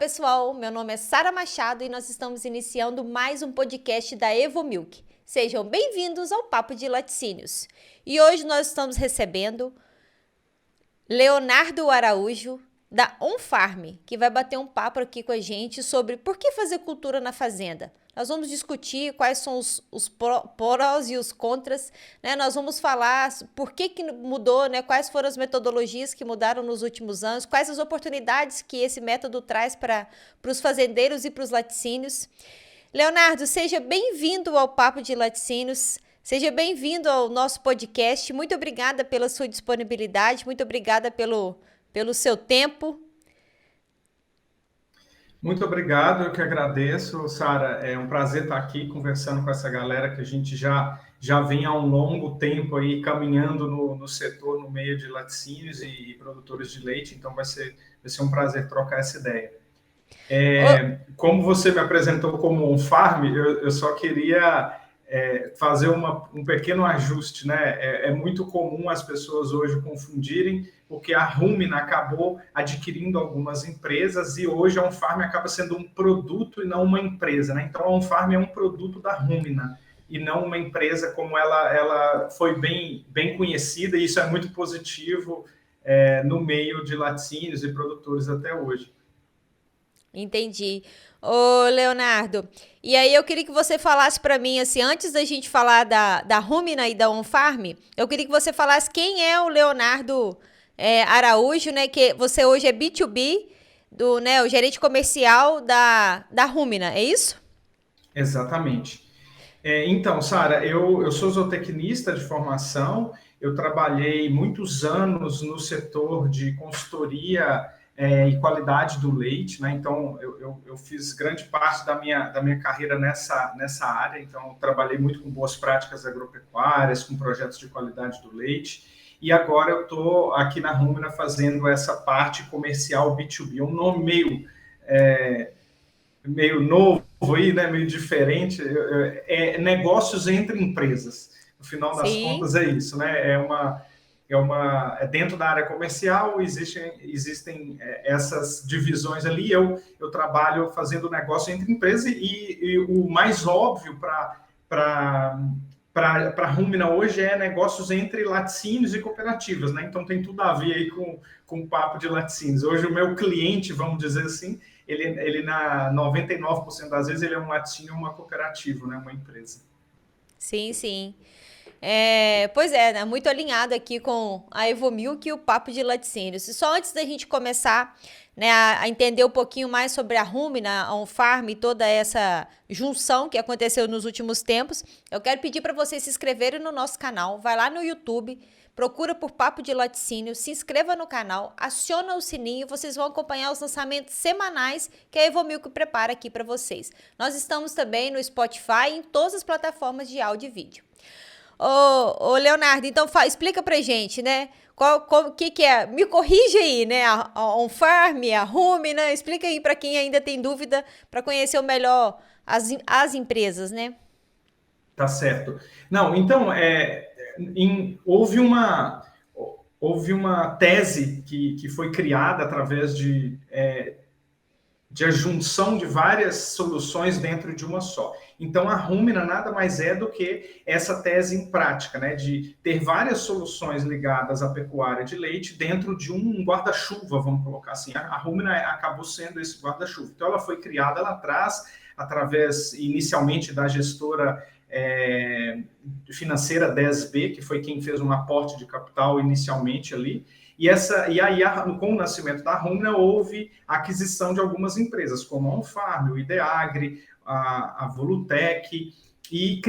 pessoal, meu nome é Sara Machado e nós estamos iniciando mais um podcast da Evomilk. Sejam bem-vindos ao Papo de Laticínios. E hoje nós estamos recebendo Leonardo Araújo, da OnFarm, que vai bater um papo aqui com a gente sobre por que fazer cultura na fazenda. Nós vamos discutir quais são os prós e os contras, né? Nós vamos falar por que mudou, né? Quais foram as metodologias que mudaram nos últimos anos, quais as oportunidades que esse método traz para os fazendeiros e para os laticínios. Leonardo, seja bem-vindo ao Papo de Laticínios. Seja bem-vindo ao nosso podcast. Muito obrigada pela sua disponibilidade, muito obrigada pelo seu tempo. Muito obrigado, eu que agradeço, Sara. É um prazer estar aqui conversando com essa galera que a gente já vem há um longo tempo aí caminhando no setor, no meio de laticínios e produtores de leite, então vai ser um prazer trocar essa ideia. Como você me apresentou como OnFarm, eu só queria fazer um pequeno ajuste, né? É muito comum as pessoas hoje confundirem, porque a Rumina acabou adquirindo algumas empresas e hoje a OnFarm acaba sendo um produto e não uma empresa, né? Então a OnFarm é um produto da Rumina e não uma empresa como ela foi bem conhecida, e isso é muito positivo no meio de laticínios e produtores até hoje. Entendi. Ô, Leonardo, e aí eu queria que você falasse para mim, assim, antes da gente falar da Rumina e da OnFarm, eu queria que você falasse quem é o Leonardo Araújo, né, que você hoje é B2B, né, o gerente comercial da Rumina, é isso? Exatamente. Então, Sara, eu sou zootecnista de formação, eu trabalhei muitos anos no setor de consultoria e qualidade do leite, né? Então, eu fiz grande parte da minha carreira nessa área, então, eu trabalhei muito com boas práticas agropecuárias, com projetos de qualidade do leite, e agora eu estou aqui na Rumina fazendo essa parte comercial B2B, um nome meio novo aí, né, meio diferente, negócios entre empresas. No final das Sim. contas é isso, né? Dentro da área comercial existem essas divisões ali. Eu trabalho fazendo negócio entre empresas e o mais óbvio para a Rumina hoje é negócios entre laticínios e cooperativas, né? Então tem tudo a ver aí com o papo de laticínios. Hoje o meu cliente, vamos dizer assim, ele na 99% das vezes ele é um laticínio ou uma cooperativa, né? Uma empresa. Sim, sim. Pois é, né? Muito alinhado aqui com a Evomilk e o Papo de Laticínios. E só antes da gente começar, né, a entender um pouquinho mais sobre a Rumina, a OnFarm e toda essa junção que aconteceu nos últimos tempos, eu quero pedir para vocês se inscreverem no nosso canal. Vai lá no YouTube, procura por Papo de Laticínio, se inscreva no canal, aciona o sininho, vocês vão acompanhar os lançamentos semanais que a Evomilk prepara aqui para vocês. Nós estamos também no Spotify e em todas as plataformas de áudio e vídeo. Ô Leonardo, então explica pra gente, né? O que é? Me corrige aí, né? A OnFarm, a Rumina, explica aí pra quem ainda tem dúvida, pra conhecer melhor as empresas, né? Tá certo. Não, então, houve uma tese que foi criada através de a junção de várias soluções dentro de uma só. Então, a Rumina nada mais é do que essa tese em prática, né, de ter várias soluções ligadas à pecuária de leite dentro de um guarda-chuva, vamos colocar assim. A Rumina acabou sendo esse guarda-chuva. Então, ela foi criada lá atrás, através, inicialmente, da gestora financeira 10B, que foi quem fez um aporte de capital inicialmente ali, e aí, com o nascimento da Rumina, houve a aquisição de algumas empresas, como a OnFarm, o Ideagri, a Volutec, e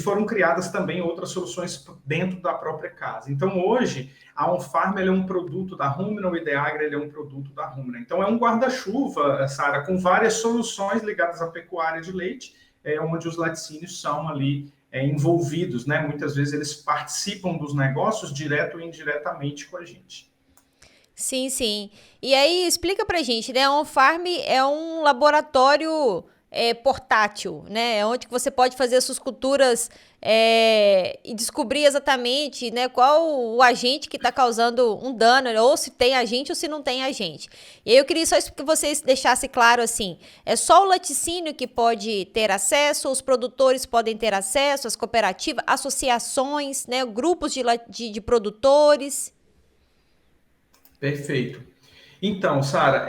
foram criadas também outras soluções dentro da própria casa. Então, hoje, a OnFarm é um produto da Rumina, o Ideagri é um produto da Rumina. Então, é um guarda-chuva, Sara, com várias soluções ligadas à pecuária de leite, onde os laticínios são ali envolvidos, né? Muitas vezes eles participam dos negócios direto ou indiretamente com a gente. Sim, sim. E aí, explica pra gente, né? A OnFarm é um laboratório portátil, né? É onde que você pode fazer as suas culturas e descobrir exatamente, né, qual o agente que está causando um dano, ou se tem agente ou se não tem agente. E aí eu queria só que vocês deixassem claro assim, é só o laticínio que pode ter acesso, os produtores podem ter acesso, as cooperativas, associações, né, grupos de produtores. Perfeito. Então, Sara,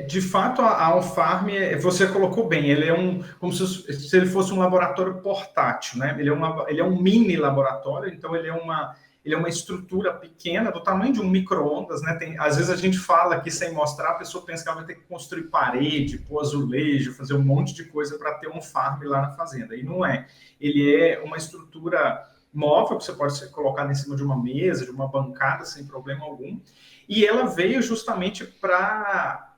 de fato a On-Farm, você colocou bem, ele é como se ele fosse um laboratório portátil, né? Ele é um mini laboratório, então ele é uma estrutura pequena, do tamanho de um micro-ondas, né? Às vezes a gente fala aqui sem mostrar, a pessoa pensa que ela vai ter que construir parede, pôr azulejo, fazer um monte de coisa para ter um farm lá na fazenda, e não é. Ele é uma estrutura móvel, que você pode colocar em cima de uma mesa, de uma bancada, sem problema algum. E ela veio justamente para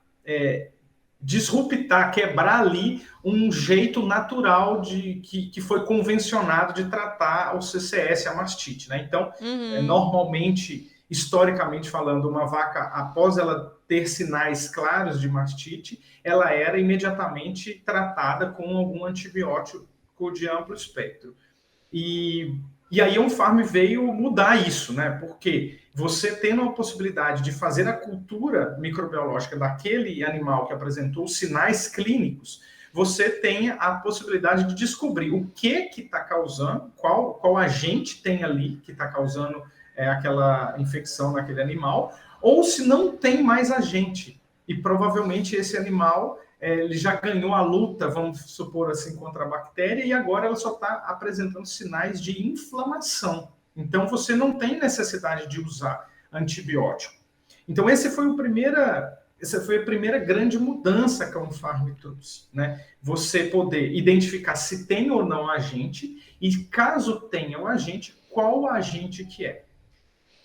disruptar, quebrar ali um jeito natural que foi convencionado de tratar o CCS, a mastite, né? Então, normalmente, historicamente falando, uma vaca, após ela ter sinais claros de mastite, ela era imediatamente tratada com algum antibiótico de amplo espectro. E aí um farm veio mudar isso, né? Porque você tendo a possibilidade de fazer a cultura microbiológica daquele animal que apresentou sinais clínicos, você tem a possibilidade de descobrir o que está causando, qual agente tem ali que está causando aquela infecção naquele animal, ou se não tem mais agente. E provavelmente esse animal ele já ganhou a luta, vamos supor assim, contra a bactéria, e agora ela só está apresentando sinais de inflamação. Então, você não tem necessidade de usar antibiótico. Então, essa foi a primeira grande mudança que a On-Farm trouxe, né? Você poder identificar se tem ou não agente, e caso tenha o agente, qual agente que é.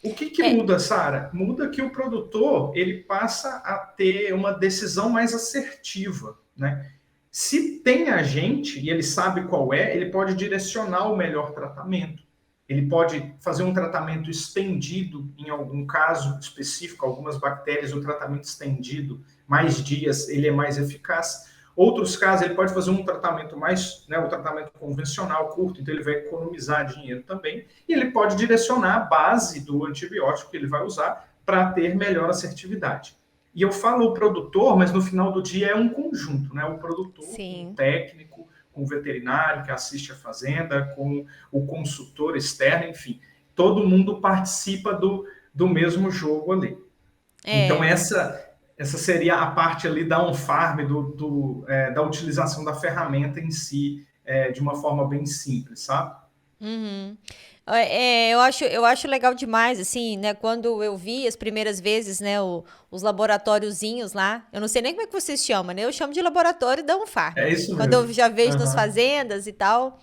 O que muda, Sara? Muda que o produtor ele passa a ter uma decisão mais assertiva, né? Se tem agente e ele sabe qual é, ele pode direcionar o melhor tratamento. Ele pode fazer um tratamento estendido, em algum caso específico, algumas bactérias, o tratamento estendido, mais dias, ele é mais eficaz. Outros casos, ele pode fazer um tratamento mais, né, um tratamento convencional, curto, então ele vai economizar dinheiro também, e ele pode direcionar a base do antibiótico que ele vai usar para ter melhor assertividade. E eu falo o produtor, mas no final do dia é um conjunto, né? O produtor, Sim. o técnico, com o veterinário que assiste a fazenda, com o consultor externo, enfim, todo mundo participa do mesmo jogo ali. Então, essa seria a parte ali da on-farm, da utilização da ferramenta em si, de uma forma bem simples, sabe? Eu acho legal demais, assim, né? Quando eu vi as primeiras vezes, né, os laboratóriozinhos lá, eu não sei nem como é que vocês chamam, né? Eu chamo de laboratório da Unfarm. É isso Quando eu mesmo. já vejo nas Uhum. fazendas e tal.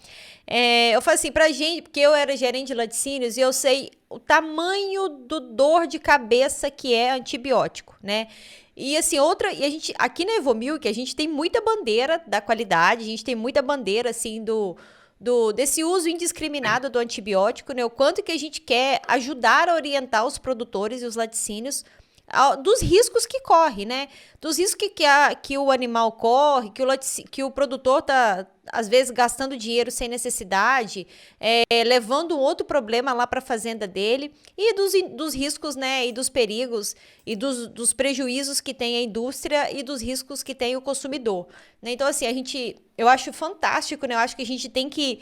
Eu falo assim, pra gente, porque eu era gerente de laticínios e eu sei o tamanho do dor de cabeça que é antibiótico, né? E assim, e a gente, aqui na Evomil, que a gente tem muita bandeira da qualidade, a gente tem muita bandeira, assim, desse uso indiscriminado do antibiótico, né? O quanto que a gente quer ajudar a orientar os produtores e os laticínios dos riscos que corre, né? Dos riscos que o animal corre, que o produtor tá, às vezes, gastando dinheiro sem necessidade, levando um outro problema lá para a fazenda dele, e dos riscos, né? E dos perigos, e dos prejuízos que tem a indústria e dos riscos que tem o consumidor. Né? Então, assim, eu acho fantástico, né? Eu acho que a gente tem que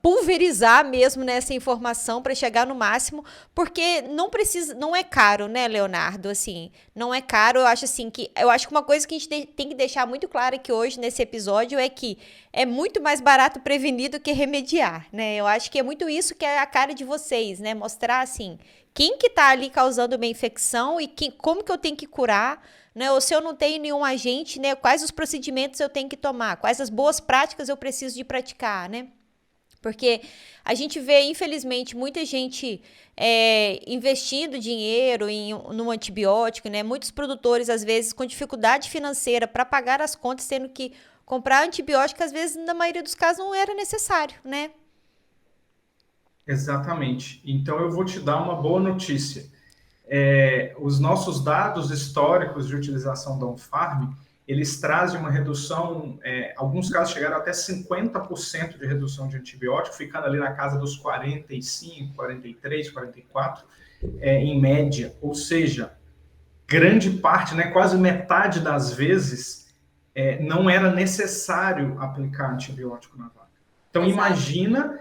pulverizar mesmo nessa informação para chegar no máximo, porque não é caro, né, Leonardo? Assim, não é caro. Eu acho que uma coisa que a gente tem que deixar muito clara aqui hoje nesse episódio é que é muito mais barato prevenir do que remediar, né? Eu acho que é muito isso que é a cara de vocês, né? Mostrar assim, quem que tá ali causando uma infecção e como que eu tenho que curar, né? Ou se eu não tenho nenhum agente, né? Quais os procedimentos eu tenho que tomar? Quais as boas práticas eu preciso de praticar, né? Porque a gente vê, infelizmente, muita gente investindo dinheiro num antibiótico, né? Muitos produtores, às vezes, com dificuldade financeira para pagar as contas, tendo que comprar antibiótico, às vezes, na maioria dos casos, não era necessário, né? Exatamente. Então, eu vou te dar uma boa notícia. Os nossos dados históricos de utilização da on-farm, eles trazem uma redução, alguns casos chegaram até 50% de redução de antibiótico, ficando ali na casa dos 45, 43, 44, em média. Ou seja, grande parte, né, quase metade das vezes, não era necessário aplicar antibiótico na vaca. Então, Exato. imagina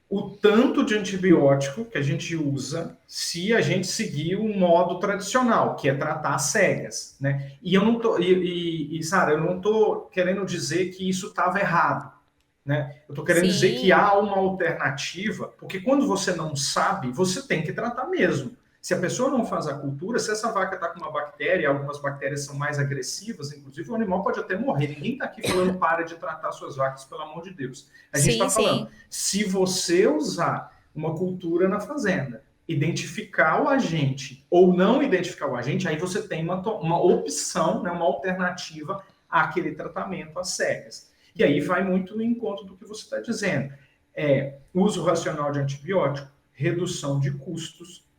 o tanto de antibiótico que a gente usa se a gente seguir o modo tradicional, que é tratar as cegas, né? E eu não tô, Sara, eu não estou querendo dizer que isso estava errado, né? Eu estou querendo dizer que Sim, há uma alternativa, porque quando você não sabe, você tem que tratar mesmo. Se a pessoa não faz a cultura, se essa vaca está com uma bactéria, algumas bactérias são mais agressivas, inclusive o animal pode até morrer. Ninguém está aqui falando para de tratar suas vacas, pelo amor de Deus. A gente está sim, falando, sim. se você usar uma cultura na fazenda, identificar o agente ou não identificar o agente, aí você tem uma opção, né, uma alternativa àquele tratamento às cegas. E aí vai muito no encontro do que você está dizendo. Uso racional de antibiótico, redução de custos,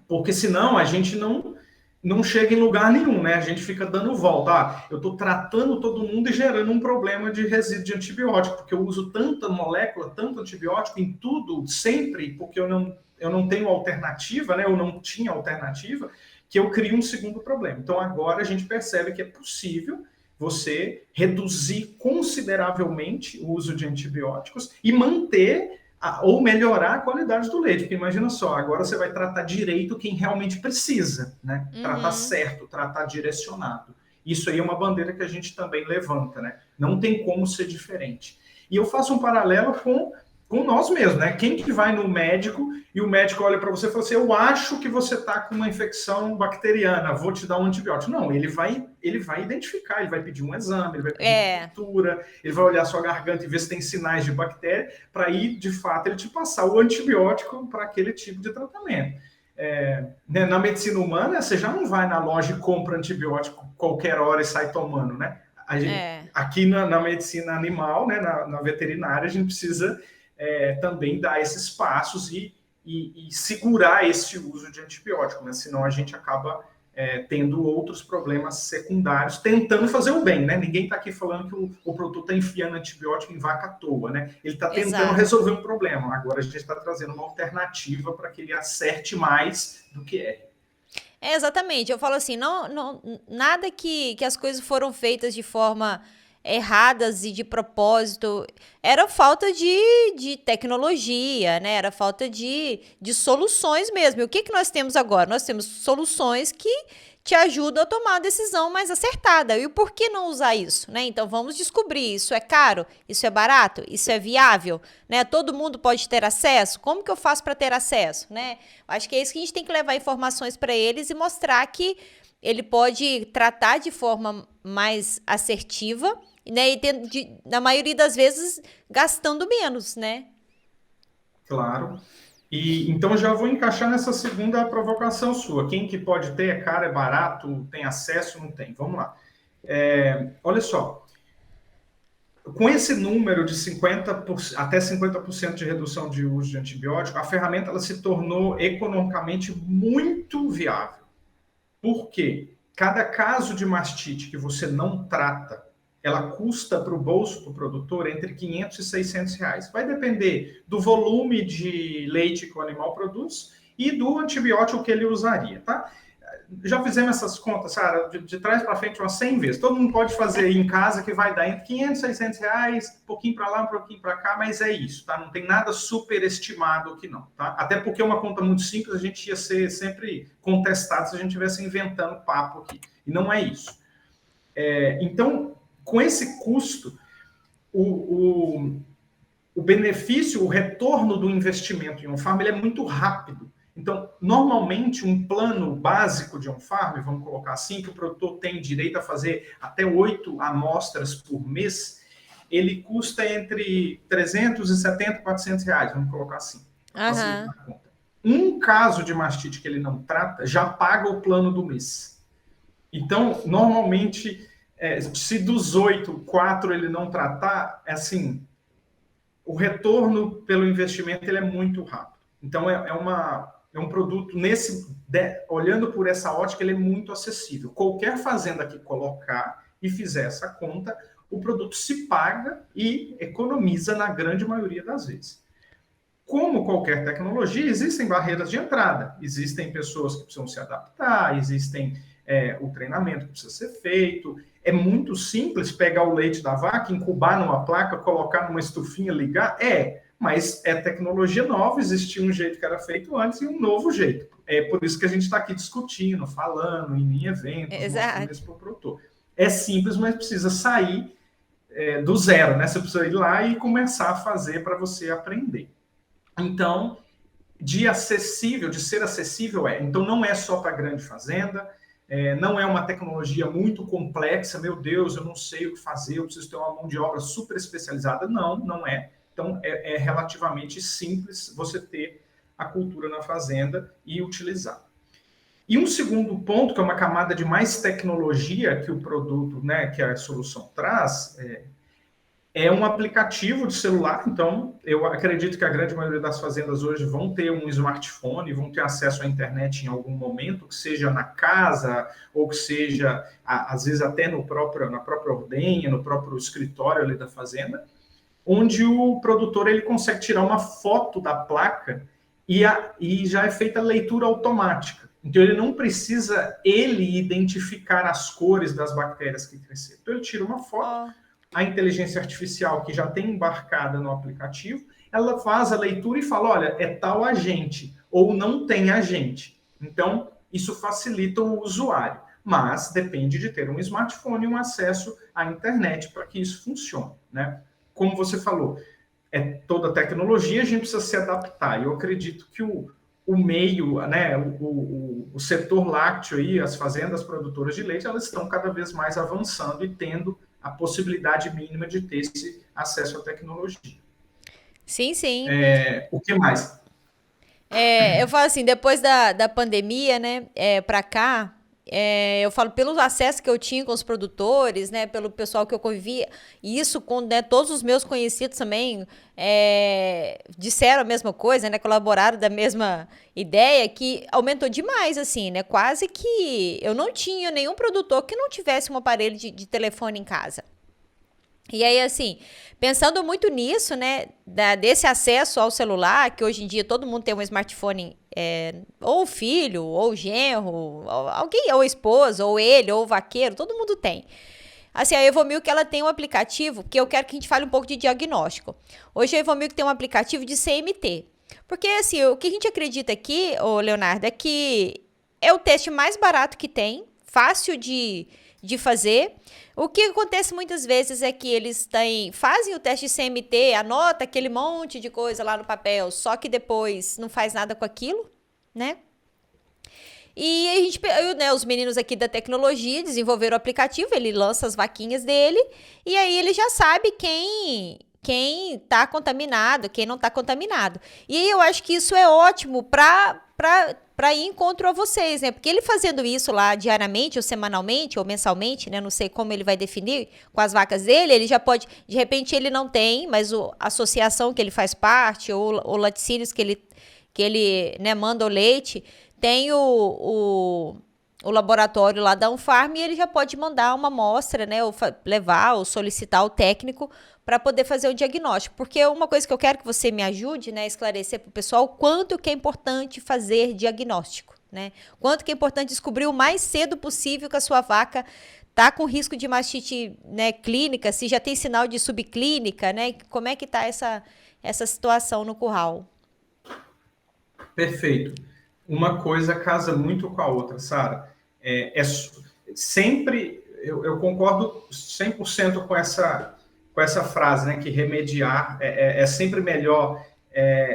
porque senão a gente não chega em lugar nenhum, né? A gente fica dando volta. Eu estou tratando todo mundo e gerando um problema de resíduo de antibiótico, porque eu uso tanta molécula, tanto antibiótico em tudo, sempre, porque eu não tenho alternativa, né? Eu não tinha alternativa, que eu crio um segundo problema. Então agora a gente percebe que é possível você reduzir consideravelmente o uso de antibióticos e manter ou melhorar a qualidade do leite, porque imagina só, agora você vai tratar direito quem realmente precisa, né? Tratar Uhum. certo, tratar direcionado. Isso aí é uma bandeira que a gente também levanta, né? Não tem como ser diferente. E eu faço um paralelo com nós mesmos, né? Quem que vai no médico e o médico olha para você e fala assim, eu acho que você está com uma infecção bacteriana, vou te dar um antibiótico. Não, ele vai identificar, ele vai pedir um exame, ele vai pedir uma É, cultura, ele vai olhar sua garganta e ver se tem sinais de bactéria, para ir, de fato, ele te passar o antibiótico para aquele tipo de tratamento. Né, na medicina humana, você já não vai na loja e compra antibiótico qualquer hora e sai tomando, né? é. Aqui na medicina animal, né, na veterinária, a gente precisa também dar esses passos e segurar esse uso de antibiótico, né? Senão a gente acaba tendo outros problemas secundários, tentando fazer o bem, né? Ninguém está aqui falando que o produtor está enfiando antibiótico em vaca à toa, né? Ele está tentando Exato. resolver um problema. Agora a gente está trazendo uma alternativa para que ele acerte mais do que erre. É, exatamente. Eu falo assim, nada que as coisas foram feitas de forma erradas e de propósito. Era falta de tecnologia, né? Era falta de soluções mesmo. E o que que nós temos agora? Nós temos soluções que te ajudam a tomar a decisão mais acertada. E o porquê não usar isso, né? Então vamos descobrir, isso é caro, isso é barato, isso é viável, né? Todo mundo pode ter acesso? Como que eu faço para ter acesso, né? Acho que é isso que a gente tem que levar informações para eles e mostrar que ele pode tratar de forma mais assertiva, né? E na maioria das vezes gastando menos, né? Claro. E então já vou encaixar nessa segunda provocação sua. Quem que pode ter? É caro, é barato, tem acesso, não tem? Vamos lá. Olha só, com esse número de 50%, até 50% de redução de uso de antibiótico, a ferramenta ela se tornou economicamente muito viável. Por quê? Cada caso de mastite que você não trata, ela custa para o bolso do produtor entre 500 e 600 reais. Vai depender do volume de leite que o animal produz e do antibiótico que ele usaria, tá? Já fizemos essas contas, Sara, de trás para frente umas 100 vezes. Todo mundo pode fazer aí em casa que vai dar entre 500 e 600 reais, um pouquinho para lá, um pouquinho para cá, mas é isso, tá? Não tem nada superestimado aqui não, tá? Até porque é uma conta muito simples, a gente ia ser sempre contestado se a gente estivesse inventando papo aqui. E não é isso. Então, com esse custo, o benefício, o retorno do investimento em um farm ele é muito rápido. Então, normalmente, um plano básico de um farm, vamos colocar assim, que o produtor tem direito a fazer até 8 amostras por mês, ele custa entre 370 e 400 reais, vamos colocar assim, para facilitar Aham. a conta. Um caso de mastite que ele não trata, já paga o plano do mês. Então, normalmente, se dos 8, 4 ele não tratar, é assim, o retorno pelo investimento ele é muito rápido. Então, é um produto, olhando por essa ótica, ele é muito acessível. Qualquer fazenda que colocar, e fizer essa conta, o produto se paga e economiza na grande maioria das vezes. Como qualquer tecnologia, existem barreiras de entrada, existem pessoas que precisam se adaptar, existem o treinamento que precisa ser feito. É muito simples pegar o leite da vaca, incubar numa placa, colocar numa estufinha, ligar? Mas é tecnologia nova, existia um jeito que era feito antes e um novo jeito. É por isso que a gente está aqui discutindo, falando em eventos, mostrando isso para o produtor. É simples, mas precisa sair do zero, né? Você precisa ir lá e começar a fazer para você aprender. Então, de ser acessível então não é só para grande fazenda, não é uma tecnologia muito complexa, meu Deus, eu não sei o que fazer, eu preciso ter uma mão de obra super especializada. Não, não é. Então, é relativamente simples você ter a cultura na fazenda e utilizar. E um segundo ponto, que é uma camada de mais tecnologia que o produto, né, que a solução traz, é um aplicativo de celular. Então, eu acredito que a grande maioria das fazendas hoje vão ter um smartphone, vão ter acesso à internet em algum momento, que seja na casa, ou que seja, às vezes, até na própria ordenha, no próprio escritório ali da fazenda, onde o produtor ele consegue tirar uma foto da placa e já é feita a leitura automática. Então, ele não precisa identificar as cores das bactérias que cresceram. Então, ele tira uma foto, a inteligência artificial que já tem embarcada no aplicativo, ela faz a leitura e fala, olha, é tal agente, ou não tem agente. Então, isso facilita o usuário, mas depende de ter um smartphone e um acesso à internet para que isso funcione, né? Como você falou, toda tecnologia, a gente precisa se adaptar. Eu acredito que o meio, né, o setor lácteo aí, as fazendas produtoras de leite, elas estão cada vez mais avançando e tendo a possibilidade mínima de ter esse acesso à tecnologia. Sim, sim. O que mais? Eu falo assim, depois da pandemia, né, pra cá, eu falo pelos acessos que eu tinha com os produtores, né, pelo pessoal que eu convivia, e isso com, né, todos os meus conhecidos também disseram a mesma coisa, né, colaboraram da mesma ideia, que aumentou demais, assim, né, quase que eu não tinha nenhum produtor que não tivesse um aparelho de telefone em casa. E aí, assim, pensando muito nisso, né, desse acesso ao celular, que hoje em dia todo mundo tem um smartphone, ou o filho, ou o genro, ou alguém, ou a esposa, ou ele, ou o vaqueiro, todo mundo tem. Assim, a Evomilk, ela tem um aplicativo, que eu quero que a gente fale um pouco de diagnóstico. Hoje a Evomilk tem um aplicativo de CMT. Porque, assim, o que a gente acredita aqui, ô Leonardo, é que é o teste mais barato que tem, fácil de fazer. O que acontece muitas vezes é que eles fazem o teste de CMT, anota aquele monte de coisa lá no papel, só que depois não faz nada com aquilo, né? E né, os meninos aqui da tecnologia desenvolveram o aplicativo, ele lança as vaquinhas dele, e aí ele já sabe quem tá contaminado, quem não tá contaminado. E aí eu acho que isso é ótimo para ir encontro a vocês, né? Porque ele fazendo isso lá diariamente, ou semanalmente, ou mensalmente, né? Não sei como ele vai definir com as vacas dele, ele já pode, de repente ele não tem, mas a associação que ele faz parte, ou laticínios que ele né, manda o leite, tem o laboratório lá da Unfarm e ele já pode mandar uma amostra, né? Ou levar, ou solicitar o técnico para poder fazer o diagnóstico. Porque uma coisa que eu quero que você me ajude, né, a esclarecer para o pessoal, quanto que é importante fazer diagnóstico, né? Quanto que é importante descobrir o mais cedo possível que a sua vaca tá com risco de mastite, né, clínica, se já tem sinal de subclínica, né? Como é que tá essa situação no curral? Perfeito. Uma coisa casa muito com a outra, Sara. Sempre, eu concordo 100% com essa frase, né, que remediar é sempre melhor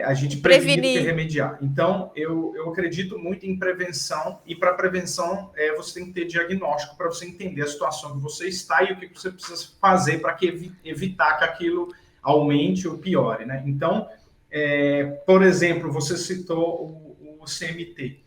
a gente prevenir do que remediar. Então, eu acredito muito em prevenção, e para prevenção você tem que ter diagnóstico para você entender a situação que você está e o que você precisa fazer para evitar que aquilo aumente ou piore, né? Então, por exemplo, você citou o CMT.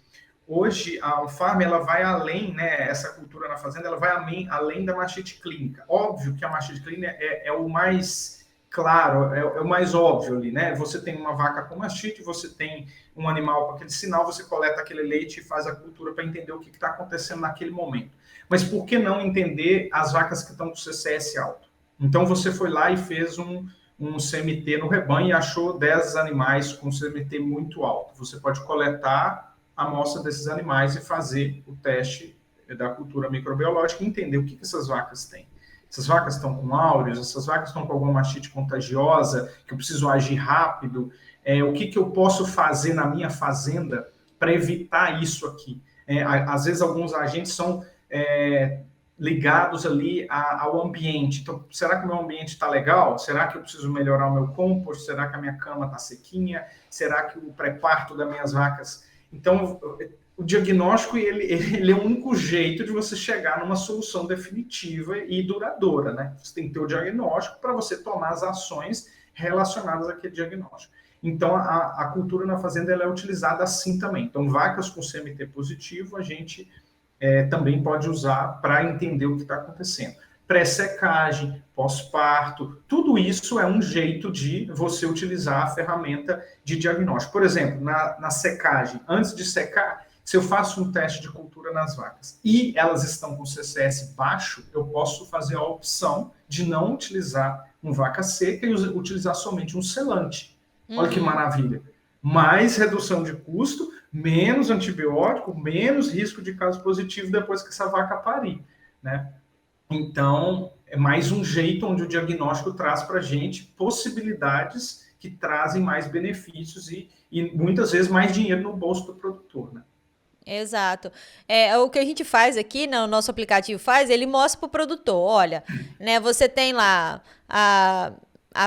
Hoje, a Unfarm, ela vai além, né, essa cultura na fazenda, ela vai além da mastite clínica. Óbvio que a mastite clínica é o mais claro, é o mais óbvio ali, né? Você tem uma vaca com mastite, você tem um animal com aquele sinal, você coleta aquele leite e faz a cultura para entender o que está acontecendo naquele momento. Mas por que não entender as vacas que estão com CCS alto? Então você foi lá e fez um CMT no rebanho e achou 10 animais com CMT muito alto. Você pode coletar a amostra desses animais e fazer o teste da cultura microbiológica e entender o que essas vacas têm. Essas vacas estão com áureos, essas vacas estão com alguma mastite contagiosa, que eu preciso agir rápido, o que eu posso fazer na minha fazenda para evitar isso aqui. Às vezes alguns agentes são ligados ali ao ambiente. Então, será que o meu ambiente está legal? Será que eu preciso melhorar o meu compost? Será que a minha cama está sequinha? Será que o pré-parto das minhas vacas... Então, o diagnóstico ele é o único jeito de você chegar numa solução definitiva e duradoura, né? Você tem que ter o diagnóstico para você tomar as ações relacionadas àquele diagnóstico. Então, a cultura na fazenda ela é utilizada assim também. Então, vacas com CMT positivo, a gente também pode usar para entender o que está acontecendo. Pré-secagem, pós-parto, tudo isso é um jeito de você utilizar a ferramenta de diagnóstico. Por exemplo, na secagem, antes de secar, se eu faço um teste de cultura nas vacas e elas estão com CCS baixo, eu posso fazer a opção de não utilizar uma vaca seca e utilizar somente um selante. Olha que maravilha. Mais redução de custo, menos antibiótico, menos risco de caso positivo depois que essa vaca parir, né? Então, é mais um jeito onde o diagnóstico traz para a gente possibilidades que trazem mais benefícios e muitas vezes mais dinheiro no bolso do produtor, né? Exato. O que a gente faz aqui, né, o nosso aplicativo faz, ele mostra para o produtor, olha, né, você tem lá a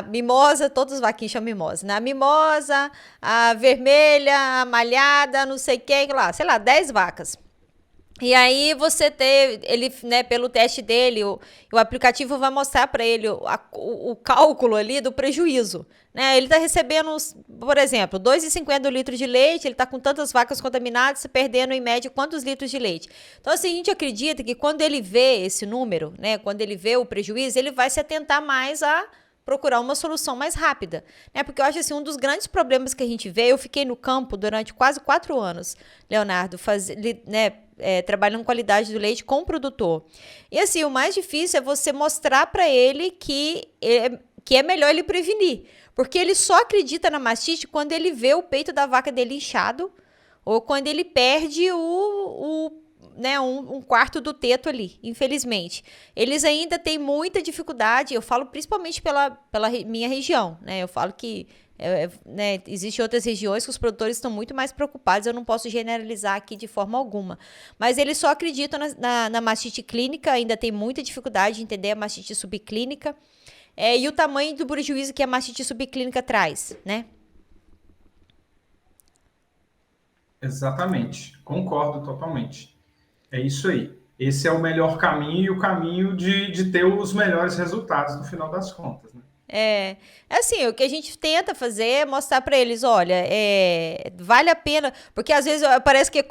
mimosa, todos os vaquinhos chamam mimosa, né? A mimosa, a vermelha, a malhada, não sei quem, lá, sei lá, 10 vacas. E aí você ter, ele, né, pelo teste dele, o aplicativo vai mostrar para ele o cálculo ali do prejuízo. Né? Ele está recebendo, por exemplo, 2,50 litros de leite, ele está com tantas vacas contaminadas, perdendo em média quantos litros de leite. Então, assim, a gente acredita que quando ele vê esse número, né, quando ele vê o prejuízo, ele vai se atentar mais a procurar uma solução mais rápida, né? Porque eu acho assim, um dos grandes problemas que a gente vê, eu fiquei no campo durante quase 4 anos, Leonardo, trabalhando com qualidade do leite com o produtor. E assim, o mais difícil é você mostrar para ele que é melhor ele prevenir, porque ele só acredita na mastite quando ele vê o peito da vaca dele inchado ou quando ele perde um quarto do teto ali, infelizmente. Eles ainda têm muita dificuldade, eu falo principalmente pela minha região, né? Eu falo que né, existem outras regiões que os produtores estão muito mais preocupados, eu não posso generalizar aqui de forma alguma. Mas eles só acreditam na mastite clínica, ainda tem muita dificuldade de entender a mastite subclínica e o tamanho do prejuízo que a mastite subclínica traz, né? Exatamente, concordo totalmente. É isso aí. Esse é o melhor caminho e o caminho de ter os melhores resultados no final das contas, né? Assim, o que a gente tenta fazer é mostrar para eles, olha, vale a pena, porque às vezes parece que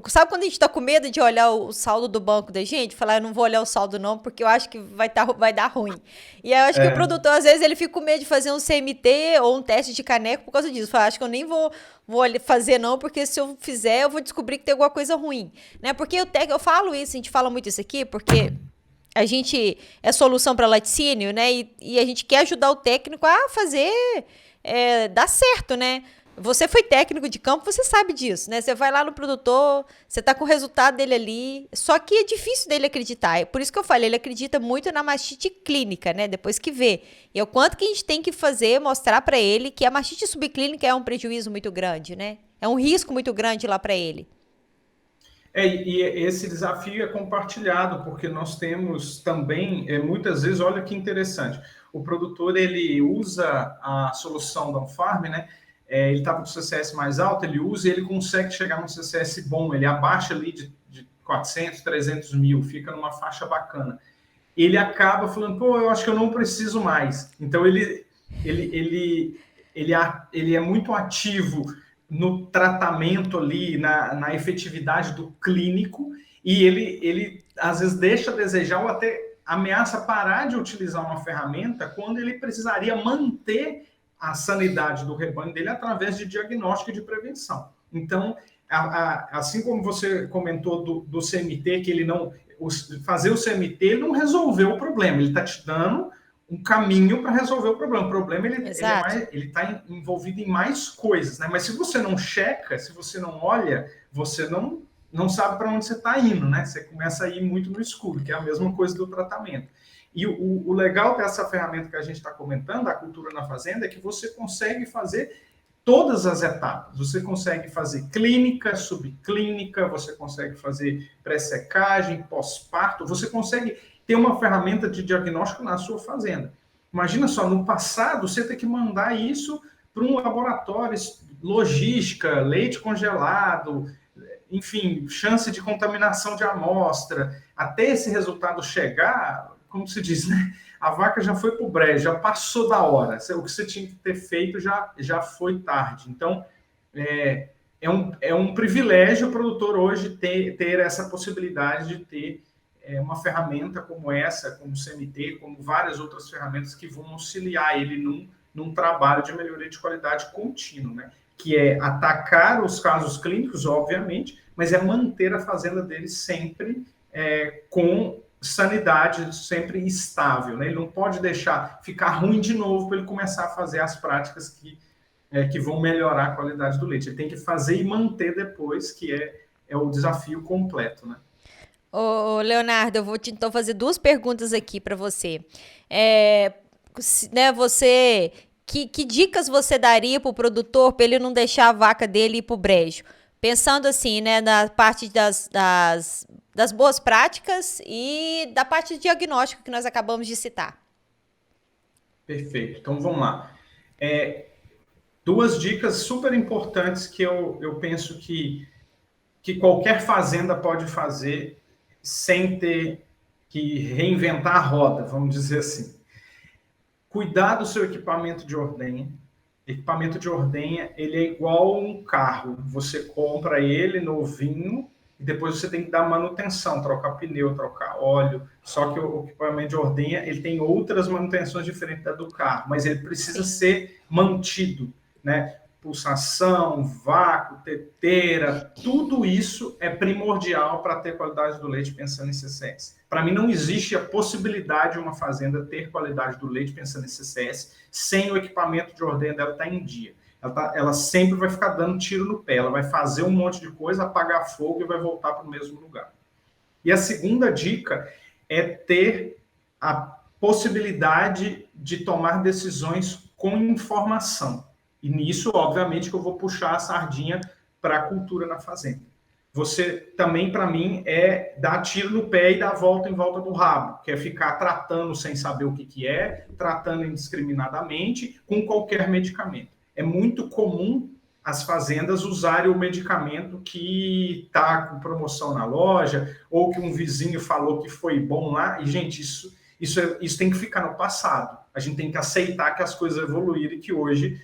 sabe quando a gente tá com medo de olhar o saldo do banco da gente? Falar, eu não vou olhar o saldo não, porque eu acho que vai dar ruim. E eu acho que o produtor, às vezes, ele fica com medo de fazer um CMT ou um teste de caneco por causa disso. Fala, acho que eu nem vou fazer não, porque se eu fizer, eu vou descobrir que tem alguma coisa ruim, né? Porque eu falo isso, a gente fala muito isso aqui, porque a gente é solução para laticínio, né? E a gente quer ajudar o técnico a fazer dar certo, né? Você foi técnico de campo, você sabe disso, né? Você vai lá no produtor, você tá com o resultado dele ali, só que é difícil dele acreditar. É por isso que eu falei, ele acredita muito na mastite clínica, né? Depois que vê. E é o quanto que a gente tem que fazer, mostrar para ele que a mastite subclínica é um prejuízo muito grande, né? É um risco muito grande lá para ele. E esse desafio é compartilhado, porque nós temos também, muitas vezes, olha que interessante, o produtor ele usa a solução da on-farm, né? Ele estava com o CCS mais alto, ele usa e ele consegue chegar num CCS bom, ele abaixa ali de 400, 300 mil, fica numa faixa bacana. Ele acaba falando, pô, eu acho que eu não preciso mais. Então, ele é muito ativo no tratamento ali, na efetividade do clínico, e ele às vezes deixa a desejar ou até ameaça parar de utilizar uma ferramenta quando ele precisaria manter a sanidade do rebanho dele através de diagnóstico e de prevenção. Então, assim como você comentou do CMT, que ele não... fazer o CMT ele não resolveu o problema, ele está te dando um caminho para resolver o problema. O problema ele está envolvido em mais coisas, né? Mas se você não checa, se você não olha, você não sabe para onde você está indo, né? Você começa a ir muito no escuro, que é a mesma coisa do tratamento. E o legal dessa ferramenta que a gente está comentando, a cultura na fazenda, é que você consegue fazer todas as etapas. Você consegue fazer clínica, subclínica, você consegue fazer pré-secagem, pós-parto, você consegue ter uma ferramenta de diagnóstico na sua fazenda. Imagina só, no passado, você tem que mandar isso para um laboratório, logística, leite congelado, enfim, chance de contaminação de amostra. Até esse resultado chegar, como se diz, né? A vaca já foi para o brejo, já passou da hora. O que você tinha que ter feito já foi tarde. Então, é um privilégio o produtor hoje ter essa possibilidade de ter uma ferramenta como essa, como o CMT, como várias outras ferramentas que vão auxiliar ele num trabalho de melhoria de qualidade contínuo, né? Que é atacar os casos clínicos, obviamente, mas é manter a fazenda dele sempre com sanidade, sempre estável, né? Ele não pode deixar ficar ruim de novo para ele começar a fazer as práticas que vão melhorar a qualidade do leite. Ele tem que fazer e manter depois, que é o desafio completo, né? Ô, Leonardo, eu vou então fazer duas perguntas aqui para você. Né, que dicas você daria para o produtor para ele não deixar a vaca dele ir para o brejo? Pensando assim, né, na parte das boas práticas e da parte de diagnóstico que nós acabamos de citar. Perfeito. Então, vamos lá. Duas dicas super importantes que eu penso que qualquer fazenda pode fazer sem ter que reinventar a roda, vamos dizer assim. Cuidar do seu equipamento de ordenha. Equipamento de ordenha, ele é igual um carro. Você compra ele novinho e depois você tem que dar manutenção, trocar pneu, trocar óleo. Só que o equipamento de ordenha, ele tem outras manutenções diferentes da do carro, mas ele precisa ser mantido, né? Pulsação, vácuo, teteira, tudo isso é primordial para ter qualidade do leite pensando em CCS. Para mim, não existe a possibilidade de uma fazenda ter qualidade do leite pensando em CCS sem o equipamento de ordenha dela estar em dia. Ela sempre vai ficar dando tiro no pé, ela vai fazer um monte de coisa, apagar fogo e vai voltar para o mesmo lugar. E a segunda dica é ter a possibilidade de tomar decisões com informação. E nisso, obviamente, que eu vou puxar a sardinha para a cultura na fazenda. Você também, para mim, dar tiro no pé e dar volta em volta do rabo, que é ficar tratando sem saber o que é, tratando indiscriminadamente com qualquer medicamento. É muito comum as fazendas usarem o medicamento que está com promoção na loja, ou que um vizinho falou que foi bom lá, e, gente, isso tem que ficar no passado. A gente tem que aceitar que as coisas evoluíram e que hoje,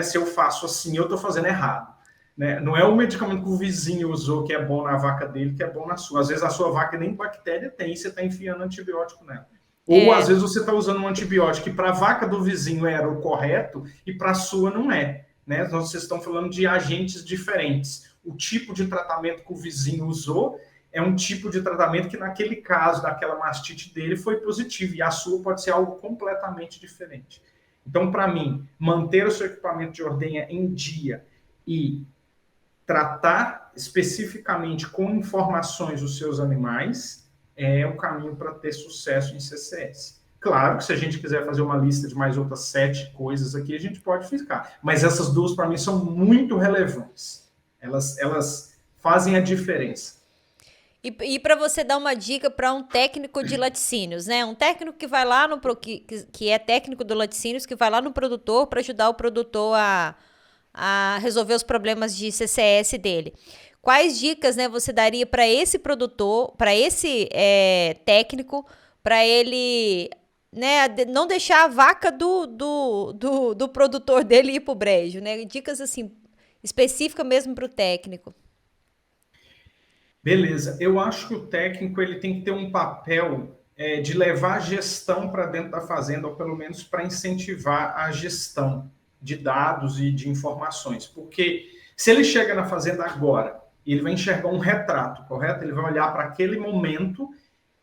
se eu faço assim, eu estou fazendo errado. Né? Não é o medicamento que o vizinho usou que é bom na vaca dele, que é bom na sua. Às vezes a sua vaca nem bactéria tem e você está enfiando antibiótico nela. Ou às vezes você está usando um antibiótico que para a vaca do vizinho era o correto e para a sua não é. Né? Então, vocês estão falando de agentes diferentes. O tipo de tratamento que o vizinho usou é um tipo de tratamento que naquele caso, daquela mastite dele, foi positivo. E a sua pode ser algo completamente diferente. Então, para mim, manter o seu equipamento de ordenha em dia e tratar especificamente com informações os seus animais é o caminho para ter sucesso em CCS. Claro que se a gente quiser fazer uma lista de mais outras 7 coisas aqui, a gente pode ficar. Mas essas duas, para mim, são muito relevantes. Elas fazem a diferença. E para você dar uma dica para um técnico de laticínios, né? Um técnico que vai lá que é técnico do laticínios, que vai lá no produtor para ajudar o produtor a resolver os problemas de CCS dele. Quais dicas, né, você daria para esse produtor, para esse técnico, para ele, né, não deixar a vaca do produtor dele ir para o brejo, né? Dicas assim específicas mesmo para o técnico. Beleza. Eu acho que o técnico ele tem que ter um papel de levar a gestão para dentro da fazenda, ou pelo menos para incentivar a gestão de dados e de informações. Porque se ele chega na fazenda agora e ele vai enxergar um retrato, correto? Ele vai olhar para aquele momento